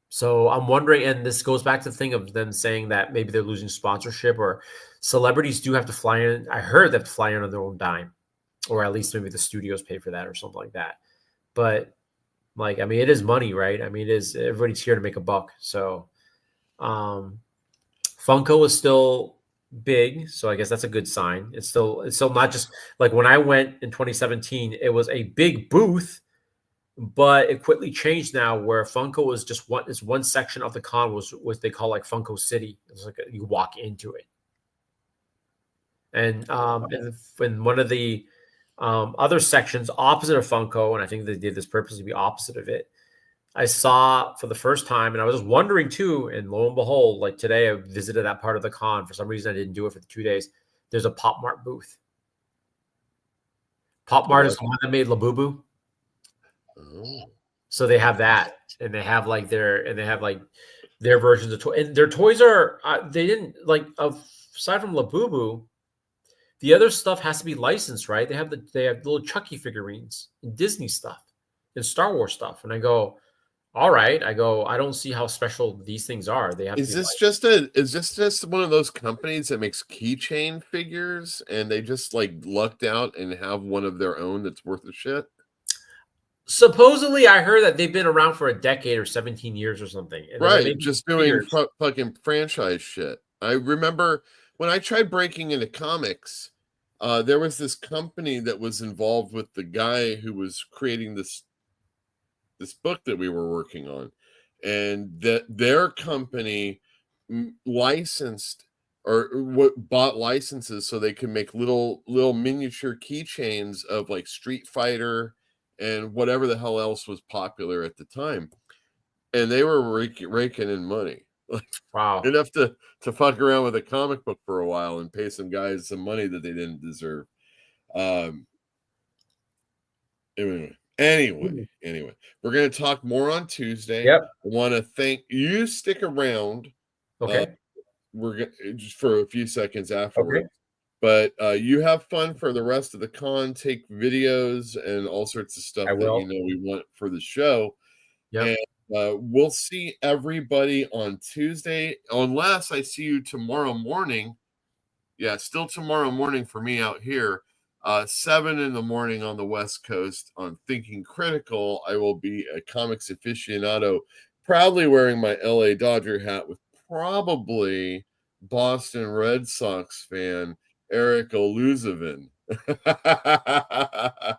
So I'm wondering, and this goes back to the thing of them saying that maybe they're losing sponsorship, or celebrities do have to fly in. I heard they have to fly in on their own dime, or at least maybe the studios pay for that or something like that. But like, I mean, it is money, right? I mean, it is, everybody's here to make a buck. So Funko is still big, so I guess that's a good sign. It's still not just like when I went in 2017, it was a big booth, but it quickly changed now where Funko was just one section of the con was what they call like Funko City. It's like you walk into it. And in one of the other sections opposite of Funko, and I think they did this purposely to be opposite of it, I saw for the first time, and I was just wondering too, and lo and behold, like today I visited that part of the con. For some reason, I didn't do it for the 2 days. There's a Pop Mart booth. Pop Mart is the one that made Labubu. Oh. So they have that, and they have like their versions of toys. And their toys are they didn't like aside from Labubu, the other stuff has to be licensed, right? They have little Chucky figurines and Disney stuff and Star Wars stuff, and I go, all right. I don't see how special these things are. They have. Is this just one of those companies that makes keychain figures, and they just like lucked out and have one of their own that's worth a shit? Supposedly, I heard that they've been around for a decade or 17 years or something. And Right, just doing fucking franchise shit. I remember when I tried breaking into comics, there was this company that was involved with the guy who was creating this book that we were working on, and that their company licensed or bought licenses so they could make little miniature keychains of like Street Fighter and whatever the hell else was popular at the time, and they were raking in money, like wow, enough to fuck around with a comic book for a while and pay some guys some money that they didn't deserve. Anyway, we're going to talk more on Tuesday. Yep. I want to thank you. Stick around. Okay. We're going just for a few seconds afterwards. Okay. But you have fun for the rest of the con. Take videos and all sorts of stuff that we want for the show. Yep. And we'll see everybody on Tuesday, unless I see you tomorrow morning. Yeah, still tomorrow morning for me out here. 7 in the morning on the West Coast on Thinking Critical. I will be a comics aficionado, proudly wearing my LA Dodger hat with probably Boston Red Sox fan Eric Oluzevin. At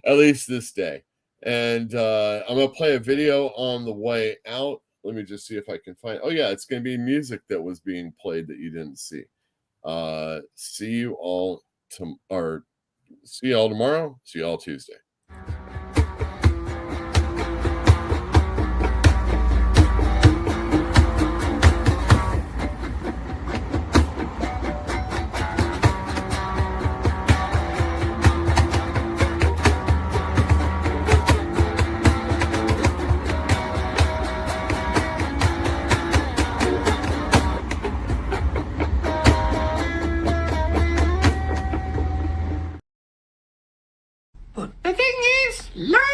least this day. And I'm going to play a video on the way out. Let me just see if I can find. Oh, yeah, it's going to be music that was being played that you didn't see. See you all tomorrow. See you all Tuesday. The thing is, learn